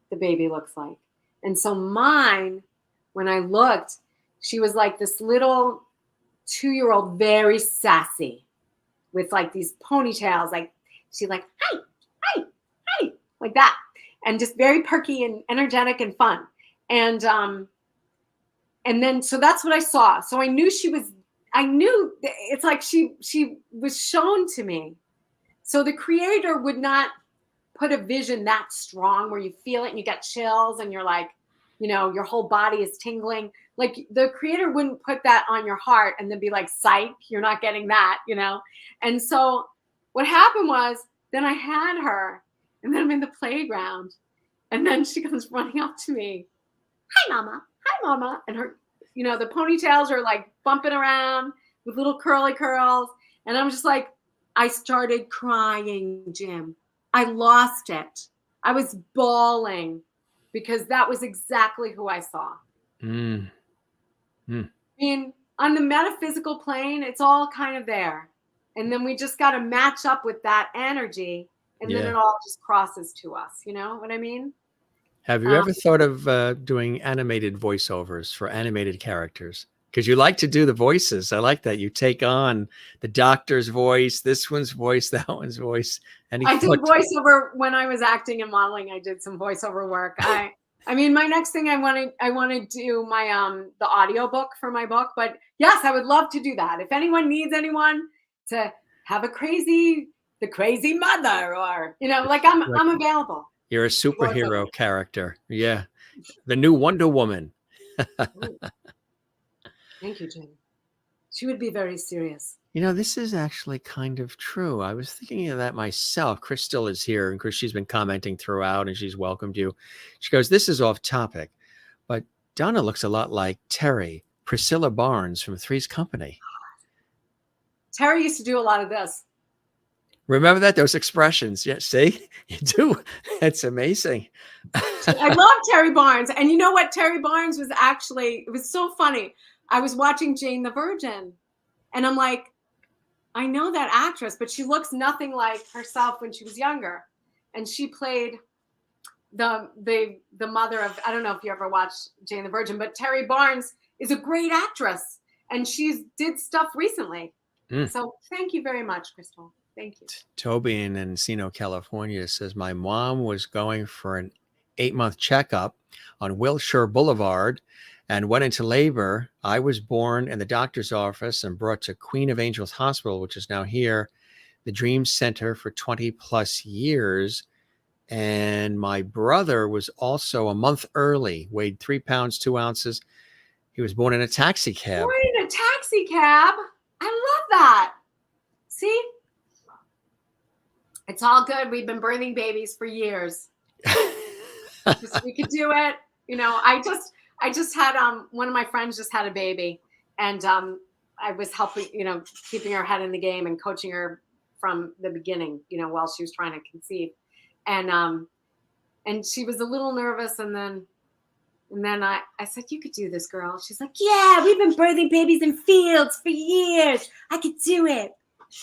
the baby looks like. And so mine, when I looked, she was like this little 2-year-old, very sassy, with like these ponytails, like she like, hi, hi, hi, like that. And just very perky and energetic and fun. And then, so that's what I saw. So I knew it's like she was shown to me. So the creator would not put a vision that strong where you feel it and you get chills and you're like, your whole body is tingling. Like the creator wouldn't put that on your heart and then be like, psych, you're not getting that, And so what happened was, then I had her, and then I'm in the playground, and then she comes running up to me. Hi, mama. And her, the ponytails are like bumping around with little curly curls. And I'm just like, I started crying, Jim. I lost it. I was bawling because that was exactly who I saw. Mm. Mm. I mean, on the metaphysical plane, it's all kind of there. And then we just got to match up with that energy, and then it all just crosses to us. You know what I mean? Have you ever thought of doing animated voiceovers for animated characters? Because you like to do the voices. I like that. You take on the doctor's voice, this one's voice, that one's voice. I did voiceover when I was acting and modeling. I did some voiceover work. I mean, my next thing I want to do my the audio book for my book. But yes, I would love to do that. If anyone needs anyone to have the crazy mother, or like I'm available. You're a superhero character. Yeah. The new Wonder Woman. Thank you, Jim. She would be very serious. This is actually kind of true. I was thinking of that myself. Crystal is here, and Chris, she's been commenting throughout, and she's welcomed you. She goes, this is off topic, but Donna looks a lot like Terry, Priscilla Barnes from Three's Company. Terry used to do a lot of this. Remember that? Those expressions. Yeah, see? You do. It's amazing. I love Terry Barnes. And you know what? Terry Barnes was actually, it was so funny. I was watching Jane the Virgin and I'm like, I know that actress, but she looks nothing like herself when she was younger. And she played the mother of, I don't know if you ever watched Jane the Virgin, but Terry Barnes is a great actress and she's did stuff recently. So thank you very much, Crystal. Thank you. Toby in Encino, California says, my mom was going for an 8-month checkup on Wilshire Boulevard and went into labor. I was born in the doctor's office and brought to Queen of Angels Hospital, which is now here, the Dream Center, for 20 plus years. And my brother was also a month early, weighed 3 pounds, 2 ounces. He was born in a taxi cab. Born in a taxi cab? I love that. See? It's all good. We've been birthing babies for years. We could do it. You know, I just had one of my friends just had a baby and I was helping, you know, keeping her head in the game and coaching her from the beginning, you know, while she was trying to conceive. And she was a little nervous and then I said, you could do this, girl. She's like, yeah, we've been birthing babies in fields for years. I could do it.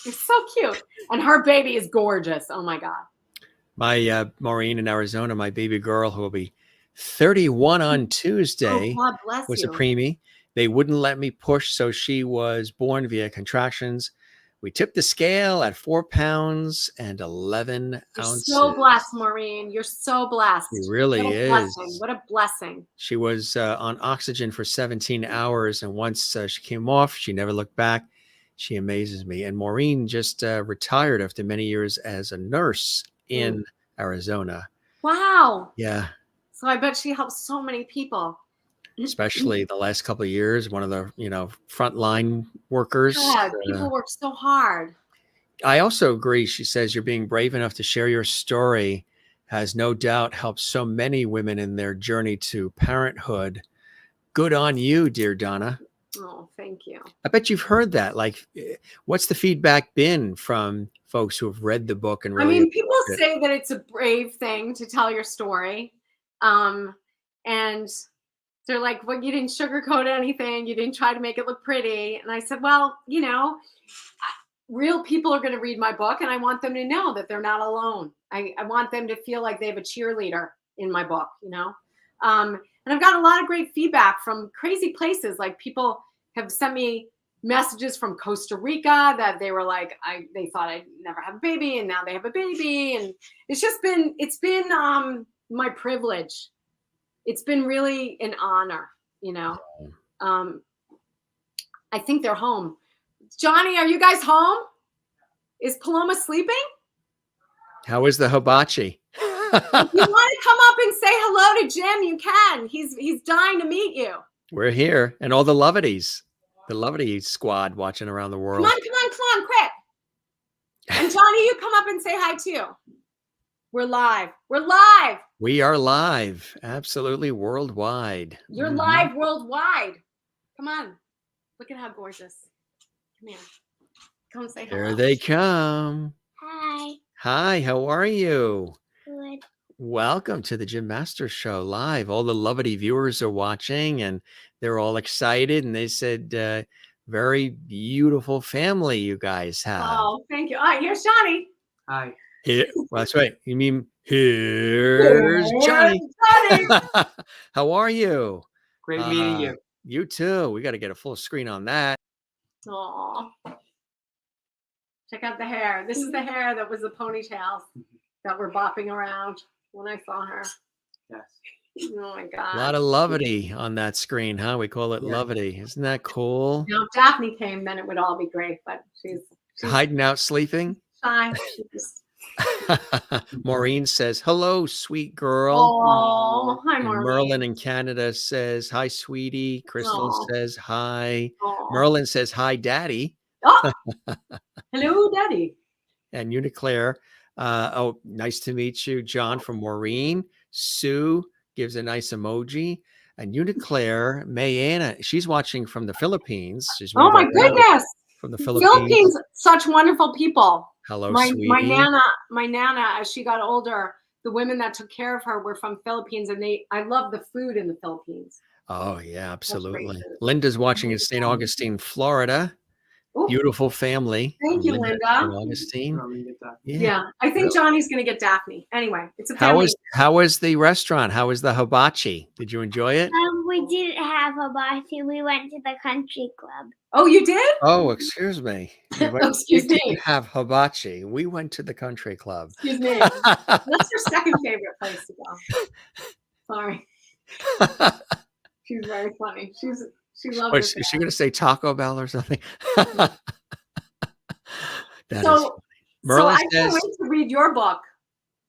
It's so cute. And her baby is gorgeous. Oh my God. My Maureen in Arizona, my baby girl who will be 31 on Tuesday, God bless was you. a preemie. They wouldn't let me push, so she was born via contractions. We tipped the scale at 4 pounds and 11 ounces. You're so blessed, Maureen. You're so blessed. She really what a is. Blessing. What a blessing. She was on oxygen for 17 hours, and once she came off, she never looked back. She amazes me. And Maureen just retired after many years as a nurse in Arizona. Wow. Yeah. So I bet she helps so many people. Especially the last couple of years, one of the, you know, frontline workers. God, people work so hard. I also agree. She says you're being brave enough to share your story has no doubt helped so many women in their journey to parenthood. Good on you, dear Donna. Oh, thank you. I bet you've heard that. Like, what's the feedback been from folks who have read the book and really? I mean, people say that it's a brave thing to tell your story. And they're like, well, you didn't sugarcoat anything. You didn't try to make it look pretty. And I said, well, you know, real people are going to read my book and I want them to know that they're not alone. I want them to feel like they have a cheerleader in my book, you know? And I've got a lot of great feedback from crazy places. Like people have sent me messages from Costa Rica that they were like, they thought I'd never have a baby and now they have a baby. And it's been my privilege. It's been really an honor, you know? I think they're home. Johnny, are you guys home? Is Paloma sleeping? How is the hibachi? If you want to come up and say hello to Jim, you can. He's dying to meet you. We're here, and all the Lovedies, the Lovedy squad watching around the world. Come on, quick. And Johnny, you come up and say hi too. We're live. We are live, absolutely worldwide. You're live worldwide. Come on. Look at how gorgeous. Come here. Come say hello. There they come. Hi. Hi, how are you? Good. Welcome to the Jim Masters Show live. All the Lovedy viewers are watching and they're all excited. And they said, very beautiful family you guys have. Oh, thank you. All right, here's Johnny. Hi. Here, well, that's right. You mean here's Johnny. How are you? Great meeting you. You too. We got to get a full screen on that. Aw. Check out the hair. This is the hair that was the ponytails that were bopping around when I saw her. Yes. Oh my God. A lot of Lovedy on that screen, huh? We call it Lovedy. Isn't that cool? Now, if Daphne came, then it would all be great, but she's Hiding out, sleeping. shy. Maureen says, hello, sweet girl. Oh, hi, And Maureen. Merlin in Canada says, hi, sweetie. Crystal Aw. says, hi. Aw. Merlin says, hi, daddy. Oh, hello, Daddy. And Uniclaire, oh, nice to meet you. John from Maureen. Sue gives a nice emoji. And you declare Mayana, she's watching from the Philippines. She's one Oh of my our members goodness. from the Philippines. Philippines, such wonderful people. Hello, My sweetie. nana, as she got older, the women that took care of her were from Philippines, and I love the food in the Philippines. Oh, yeah, absolutely. food. Linda's watching in St. Augustine, Florida. Ooh, Beautiful family. thank you, Linda Linda. and Augustine. Yeah, Yeah. I think Really? Johnny's going to get Daphne. Anyway, it's a How family. was the restaurant? How was the hibachi? Did you enjoy it? We didn't have a party. We went to the country club. Oh, you did? Oh, excuse me. Excuse We me. didn't have hibachi. We went to the country club. Excuse me. That's her second favorite place to go. Sorry. She's very funny. She loves Is she going to say Taco Bell or something? That is So, funny. so Merlin I can't wait to read your book.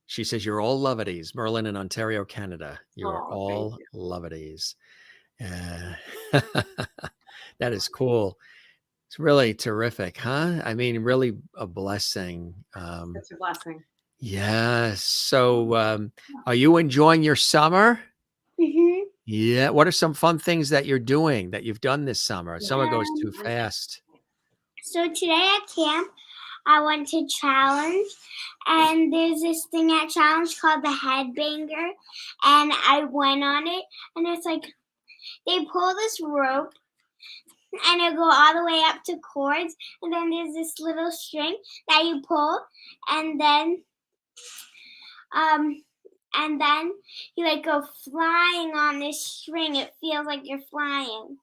she says, you're all lovedies. Merlin in Ontario, Canada. You are Oh, all lovedies. That is cool. It's really terrific, huh? I mean, really a blessing. Such a blessing. Yes. So, are you enjoying your summer? Mm-hmm. Yeah. What are some fun things that you're doing that you've done this summer? Summer goes too Um, fast. So today at camp, I went to challenge, and there's this thing at challenge called the headbanger, and I went on it, and it's like they pull this rope, and it go all the way up to cords, and then there's this little string that you pull, and then you like go flying on this string. It feels like you're flying.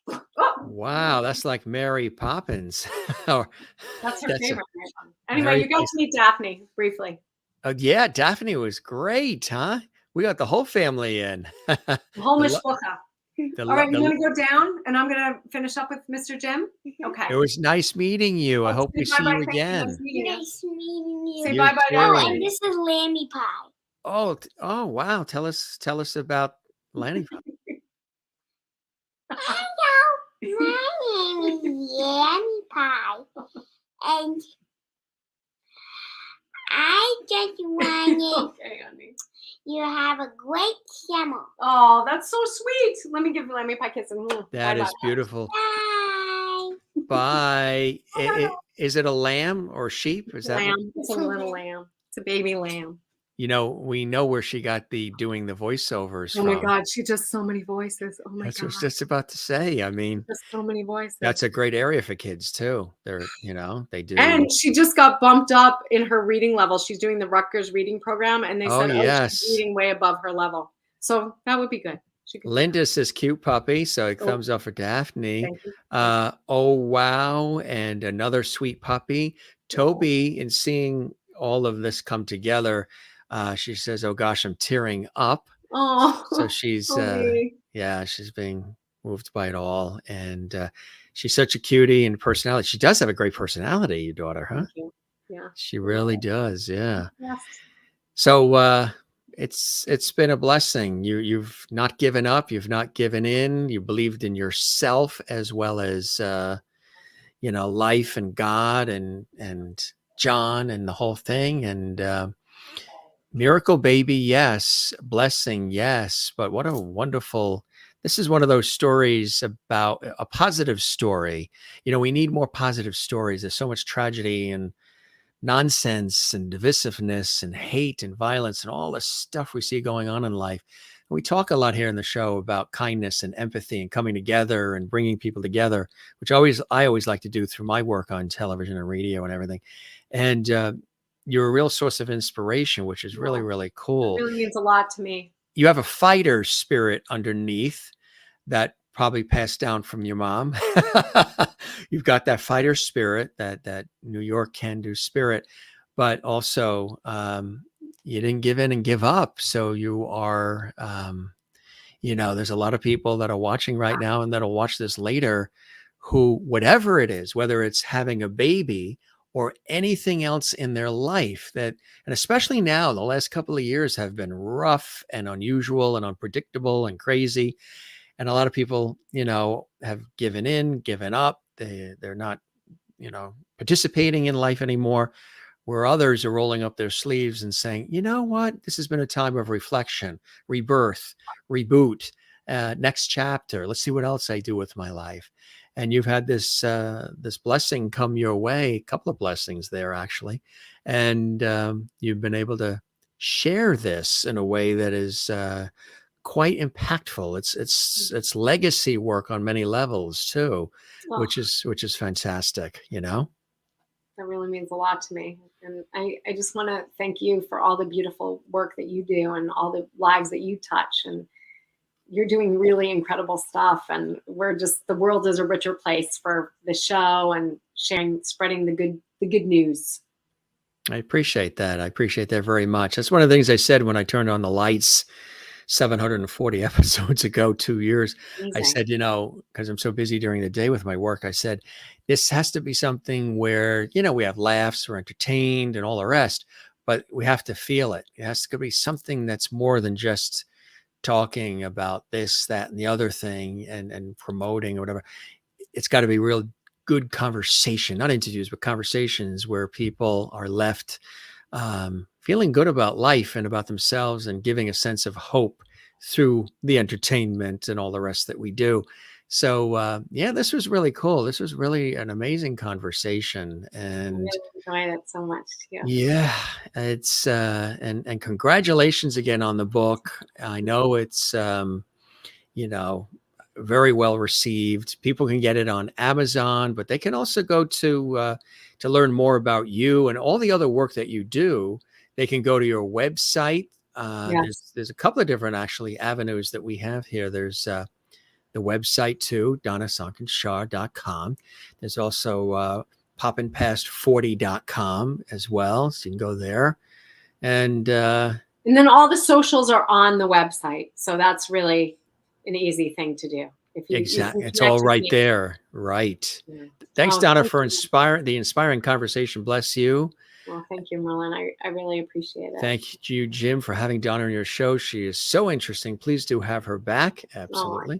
Oh, Wow, that's like Mary Poppins. Or- that's her That's a favorite. Anyway, very you got to meet Daphne briefly. yeah, Daphne was great, huh? We got the whole family in. The whole The lo- mishpucha. the All lo- right, the- you're going to go down, and I'm going to finish up with Mr. Jim. Okay. It was nice meeting you. I hope Say we see bye-bye. you Thank you. again. Nice meeting you. Nice meeting you. Say You bye-bye, too. Oh, Daphne. and this is lammy pie. Oh, wow. Tell us about Lanny. Hello, my name is Lammy Pie, and I just wanted Okay, honey. you to have a great summer. Oh, that's so sweet. Let me give Lemmy Pie a kiss. That is beautiful. Bye. Bye. Bye. Is it a lamb or sheep? Is that? Lamb. It's a little lamb. It's a baby lamb. You know, we know where she got the doing the voiceovers Oh from. my God, she does so many voices. Oh my That's what I God, was just about to say. I mean, just so many voices. that's a great area for kids too. They do. And she just got bumped up in her reading level. She's doing the Rutgers reading program, and they Oh, said, yes. she's reading way above her level. So that would be good. She could do Linda says cute puppy. So Oh. thumbs up for Daphne. Thank you. Oh, wow. And another sweet puppy. Toby, in seeing all of this come together, she says, oh gosh, I'm tearing up. Oh, So she's, she's being moved by it all. And she's such a cutie and personality. She does have a great personality, your daughter, huh? Thank you. Yeah. She really does. Yeah. Yes. So it's been a blessing. You've not given up. You've not given in. You believed in yourself as well as life and God and John and the whole thing. And miracle baby, yes. Blessing, yes. But what a wonderful. This is one of those stories about a positive story. We need more positive stories. There's so much tragedy and nonsense and divisiveness and hate and violence and all the stuff we see going on in life. We talk a lot here in the show about kindness and empathy and coming together and bringing people together, which I always like to do through my work on television and radio and everything. And you're a real source of inspiration, which is really, really cool. It really means a lot to me. You have a fighter spirit underneath that probably passed down from your mom. You've got that fighter spirit, that New York can-do spirit, but also you didn't give in and give up. So you are, there's a lot of people that are watching right now and that'll watch this later who, whatever it is, whether it's having a baby or anything else in their life and especially now, the last couple of years have been rough and unusual and unpredictable and crazy. And a lot of people, have given up. They're not, participating in life anymore. where others are rolling up their sleeves and saying, you know what, this has been a time of reflection, rebirth, reboot, next chapter. Let's see what else I do with my life. And you've had this this blessing come your way, a couple of blessings there actually, and you've been able to share this in a way that is quite impactful. It's legacy work on many levels too, Oh, which is fantastic. You know. that really means a lot to me. And I just want to thank you for all the beautiful work that you do and all the lives that you touch. And you're doing really incredible stuff. And the world is a richer place for the show and spreading the good news. I appreciate that. I appreciate that very much. That's one of the things I said when I turned on the lights 740 episodes ago, 2 years. I Amazing. said, you know, because I'm so busy during the day with my work, I said, this has to be something where, you know, we have laughs, we're entertained and all the rest, but we have to feel it. It has to be something that's more than just talking about this, that, and the other thing and promoting or whatever. It's got to be real good conversation, not interviews, but conversations where people are left feeling good about life and about themselves and giving a sense of hope through the entertainment and all the rest that we do. So yeah, this was really cool. This was really an amazing conversation. I And really enjoyed it so much too. yeah, it's and congratulations again on the book. I know it's you know, very well received. People can get it on Amazon, but they can also go to learn more about you and all the other work that you do. They can go to your website. Yes. There's a couple of different actually avenues that we have here. There's the website too, DonnaSonkinShaw.com. There's also Poppin Past 40.com as well. So you can go there. And then all the socials are on the website. So that's really an easy thing to do. If you exactly, can it's connect all with right me. there. Right. Yeah. Thanks, Oh, Donna, thank for you. the inspiring conversation. Bless you. Well, thank you, Merlin. I really appreciate it. Thank you, Jim, for having Donna on your show. She is so interesting. Please do have her back. Oh, Absolutely.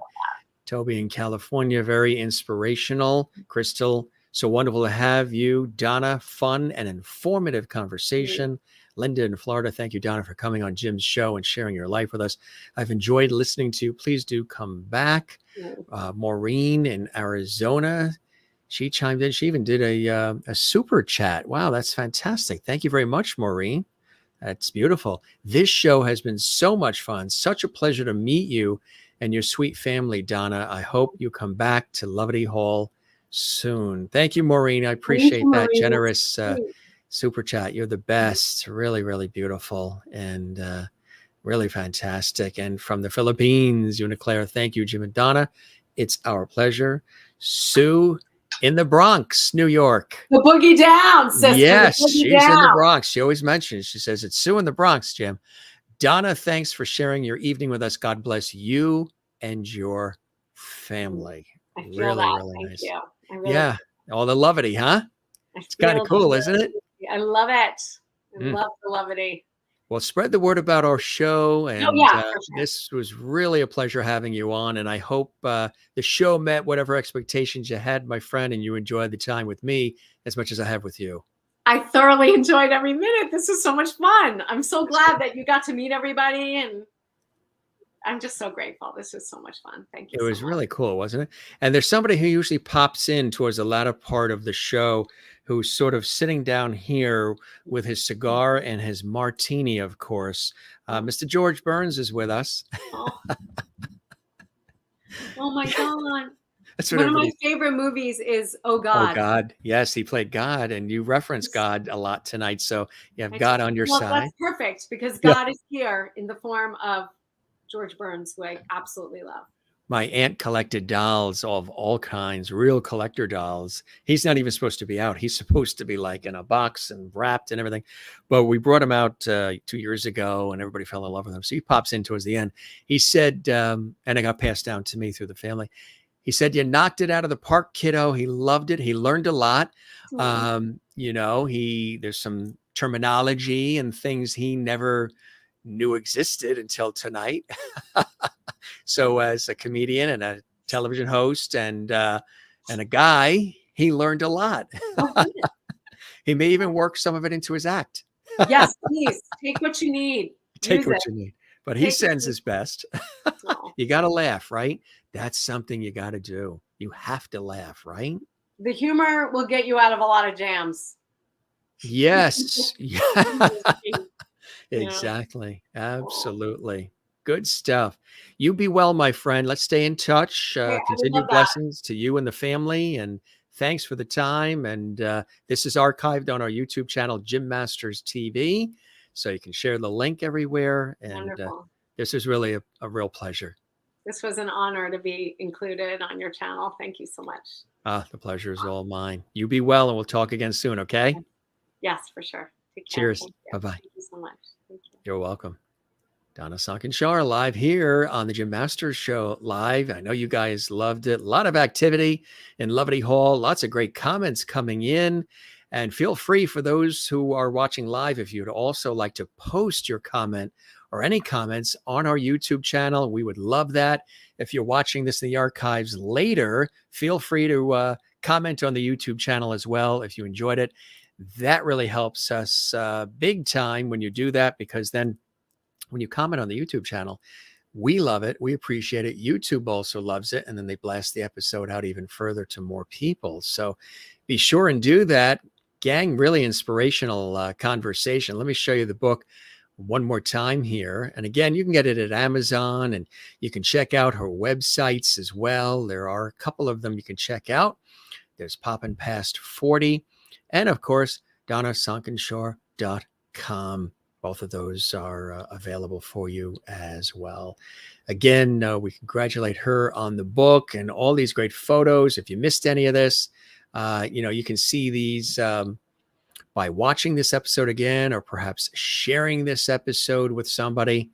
Toby in California, very inspirational. Crystal, so wonderful to have you. Donna, fun and informative conversation. Linda in Florida, thank you, Donna, for coming on Jim's show and sharing your life with us. I've enjoyed listening to you. Please do come back. Maureen in Arizona, she chimed in. She even did a super chat. Wow, that's fantastic. Thank you very much, Maureen. That's beautiful. This show has been so much fun. Such a pleasure to meet you and your sweet family, Donna. I hope you come back to Lovity Hall soon. Thank you, Maureen. I appreciate you, that Maureen. generous super chat. You're the best. Really, really beautiful and really fantastic. And from the Philippines, Uniclaire, thank you, Jim and Donna. It's our pleasure. Sue in the Bronx, New York. The boogie down, sister. Yes, the boogie she's down. in the Bronx. She always mentions, she says, it's Sue in the Bronx, Jim. Donna, thanks for sharing your evening with us. God bless you and your family. I feel really, that. really Thank nice. you. I really, Yeah, all the lovity, huh? It's kind of feel cool, that. isn't it? I love it. I love the levity. Well, spread the word about our show. And for sure. this was really a pleasure having you on. And I hope the show met whatever expectations you had, my friend, and you enjoyed the time with me as much as I have with you. I thoroughly enjoyed every minute. This was so much fun. I'm so glad that you got to meet everybody. And I'm just so grateful. This was so much fun. Thank you. It was really cool, wasn't it? And there's somebody who usually pops in towards the latter part of the show who's sort of sitting down here with his cigar and his martini, of course. Mr. George Burns is with us. Oh, my God. That's One of my favorite movies is Oh God. Oh God. Yes, he played God, and you reference God a lot tonight. So you have God on your side. That's perfect because God is here in the form of George Burns, who I absolutely love. My aunt collected dolls of all kinds, real collector dolls. He's not even supposed to be out. He's supposed to be like in a box and wrapped and everything. But we brought him out 2 years ago and everybody fell in love with him. So he pops in towards the end. He said, and it got passed down to me through the family. He said, you knocked it out of the park, kiddo. He loved it. He learned a lot. You know, there's some terminology and things he never knew existed until tonight. So as a comedian and a television host and a guy, he learned a lot. He may even work some of it into his act. Yes, please take what you need. Take Use what it. you need. But he Take what sends you his best. Oh. You got to laugh, right? That's something you got to do. You have to laugh, right? The humor will get you out of a lot of jams. Yes. Yeah. Yeah. Exactly. Absolutely. Good stuff. You be well, my friend. Let's stay in touch. I would love Continued that. blessings to you and the family. And thanks for the time. And this is archived on our YouTube channel, Jim Masters TV. So you can share the link everywhere. And Wonderful. this is really a real pleasure. This was an honor to be included on your channel. Thank you so much. The pleasure is all mine. You be well, and we'll talk again soon, okay? Yes, for sure. Take care. Cheers. Thank you. Bye-bye. Thank you so much. Thank you. You're welcome. Donna Sonkin Shaw live here on the Jim Masters Show live. I know you guys loved it. A lot of activity in Lovely Hall. Lots of great comments coming in. And feel free for those who are watching live, if you'd also like to post your comment or any comments on our YouTube channel, we would love that. If you're watching this in the archives later, feel free to comment on the YouTube channel as well if you enjoyed it. That really helps us big time when you do that, because then when you comment on the YouTube channel, we love it. We appreciate it. YouTube also loves it. And then they blast the episode out even further to more people. So be sure and do that. Gang, really inspirational conversation. Let me show you the book one more time here. And again, you can get it at Amazon, and you can check out her websites as well. There are a couple of them you can check out. There's Poppin Past 40. And of course, DonnaSonkinshaw.com. Both of those are available for you as well. Again, we congratulate her on the book and all these great photos. If you missed any of this, you can see these by watching this episode again, or perhaps sharing this episode with somebody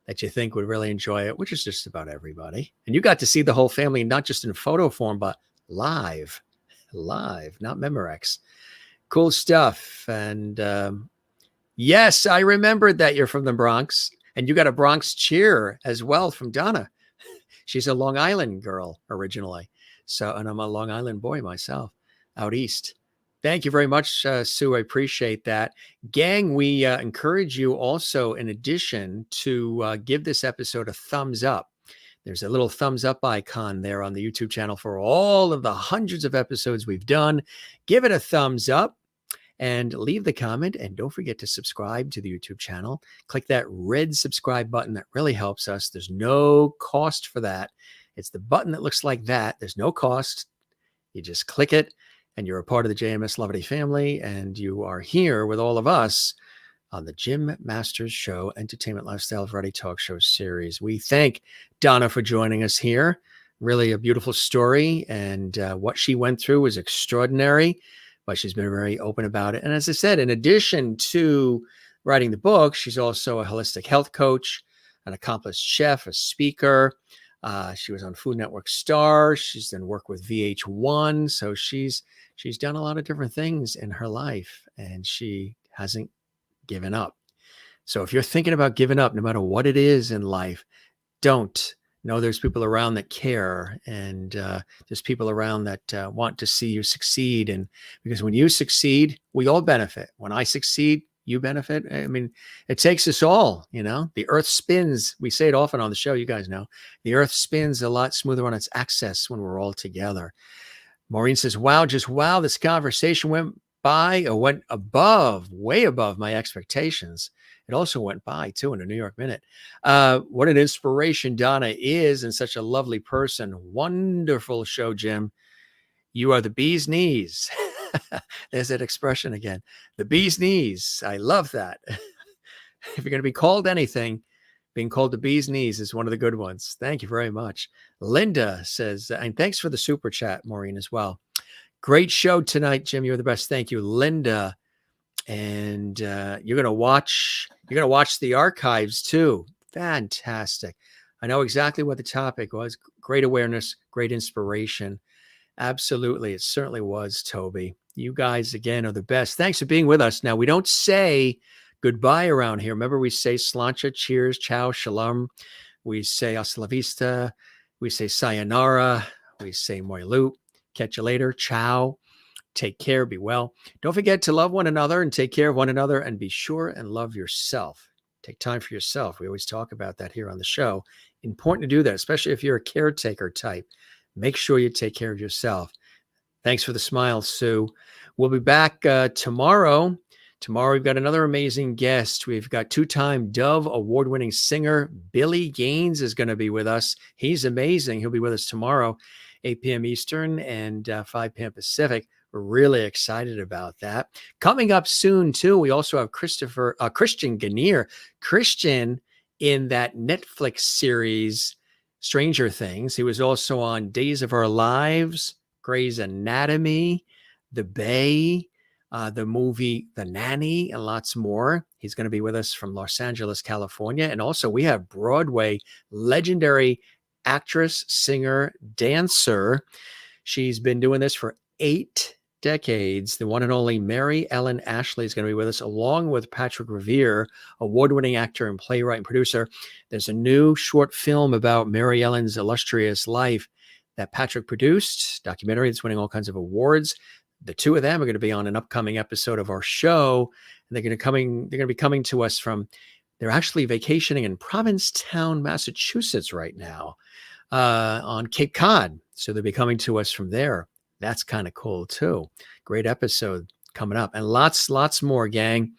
that you think would really enjoy it, which is just about everybody. And you got to see the whole family, not just in photo form, but live, not Memorex. Cool stuff. And yes, I remembered that you're from the Bronx, and you got a Bronx cheer as well from Donna. She's a Long Island girl originally. So, and I'm a Long Island boy myself out east. Thank you very much, Sue. I appreciate that. Gang, we encourage you also, in addition, to give this episode a thumbs up. There's a little thumbs up icon there on the YouTube channel for all of the hundreds of episodes we've done. Give it a thumbs up and leave the comment. And don't forget to subscribe to the YouTube channel. Click that red subscribe button. That really helps us. There's no cost for that. It's the button that looks like that. There's no cost. You just click it, and you're a part of the JMS Lovely family, and you are here with all of us on the Jim Masters Show Entertainment Lifestyle Variety Talk Show series. We thank Donna for joining us here. Really a beautiful story, and what she went through was extraordinary, but she's been very open about it. And as I said, in addition to writing the book, she's also a holistic health coach, an accomplished chef, a speaker. She was on Food Network Star. She's done work with VH1. So she's done a lot of different things in her life, and she hasn't given up. So if you're thinking about giving up, no matter what it is in life, don't. Know there's people around that care, and there's people around that want to see you succeed. And because when you succeed, we all benefit. When I succeed, you benefit. I mean, it takes us all, the earth spins. We say it often on the show. You guys know the earth spins a lot smoother on its axis when we're all together. Maureen says, wow, just wow. This conversation went by or went above, way above my expectations. It also went by too in a New York minute. What an inspiration Donna is, and such a lovely person. Wonderful show, Jim. You are the bee's knees. There's that expression again. The bee's knees. I love that. If you're going to be called anything, being called the bee's knees is one of the good ones. Thank you very much. Linda says, and thanks for the super chat, Maureen, as well. Great show tonight, Jim. You're the best. Thank you, Linda. And you're going to watch the archives too. Fantastic. I know exactly what the topic was. Great awareness, great inspiration. Absolutely. It certainly was, Toby. You guys, again, are the best. Thanks for being with us. Now, we don't say goodbye around here. Remember, we say slancha, cheers, ciao, shalom. We say hasta la vista. We say sayonara. We say moilu. Catch you later. Ciao. Take care. Be well. Don't forget to love one another and take care of one another, and be sure and love yourself. Take time for yourself. We always talk about that here on the show. Important to do that, especially if you're a caretaker type. Make sure you take care of yourself. Thanks for the smile, Sue. We'll be back tomorrow. Tomorrow, we've got another amazing guest. We've got two-time Dove award-winning singer Billy Gaines is going to be with us. He's amazing. He'll be with us tomorrow, 8 p.m. Eastern and 5 p.m. Pacific. We're really excited about that. Coming up soon, too, we also have Christian Genier. Christian in that Netflix series, Stranger Things. He was also on Days of Our Lives, Grey's Anatomy, The Bay, the movie The Nanny, and lots more. He's going to be with us from Los Angeles, California. And also we have Broadway legendary actress, singer, dancer. She's been doing this for 8 decades. The one and only Mary Ellen Ashley is going to be with us, along with Patrick Revere, award-winning actor and playwright and producer. There's a new short film about Mary Ellen's illustrious life that Patrick produced, documentary that's winning all kinds of awards. The two of them are going to be on an upcoming episode of our show, and they're going to be coming to us from. They're actually vacationing in Provincetown, Massachusetts, right now, on Cape Cod. So they'll be coming to us from there. That's kind of cool too. Great episode coming up, and lots more, gang.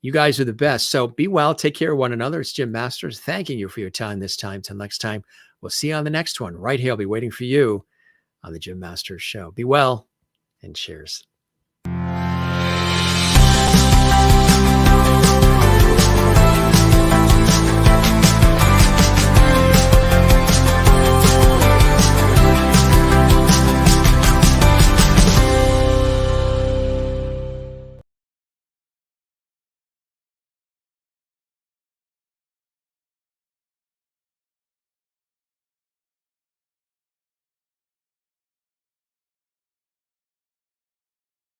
You guys are the best. So be well. Take care of one another. It's Jim Masters thanking you for your time this time. Till next time, we'll see you on the next one right here. I'll be waiting for you on the Jim Masters Show. Be well. And cheers.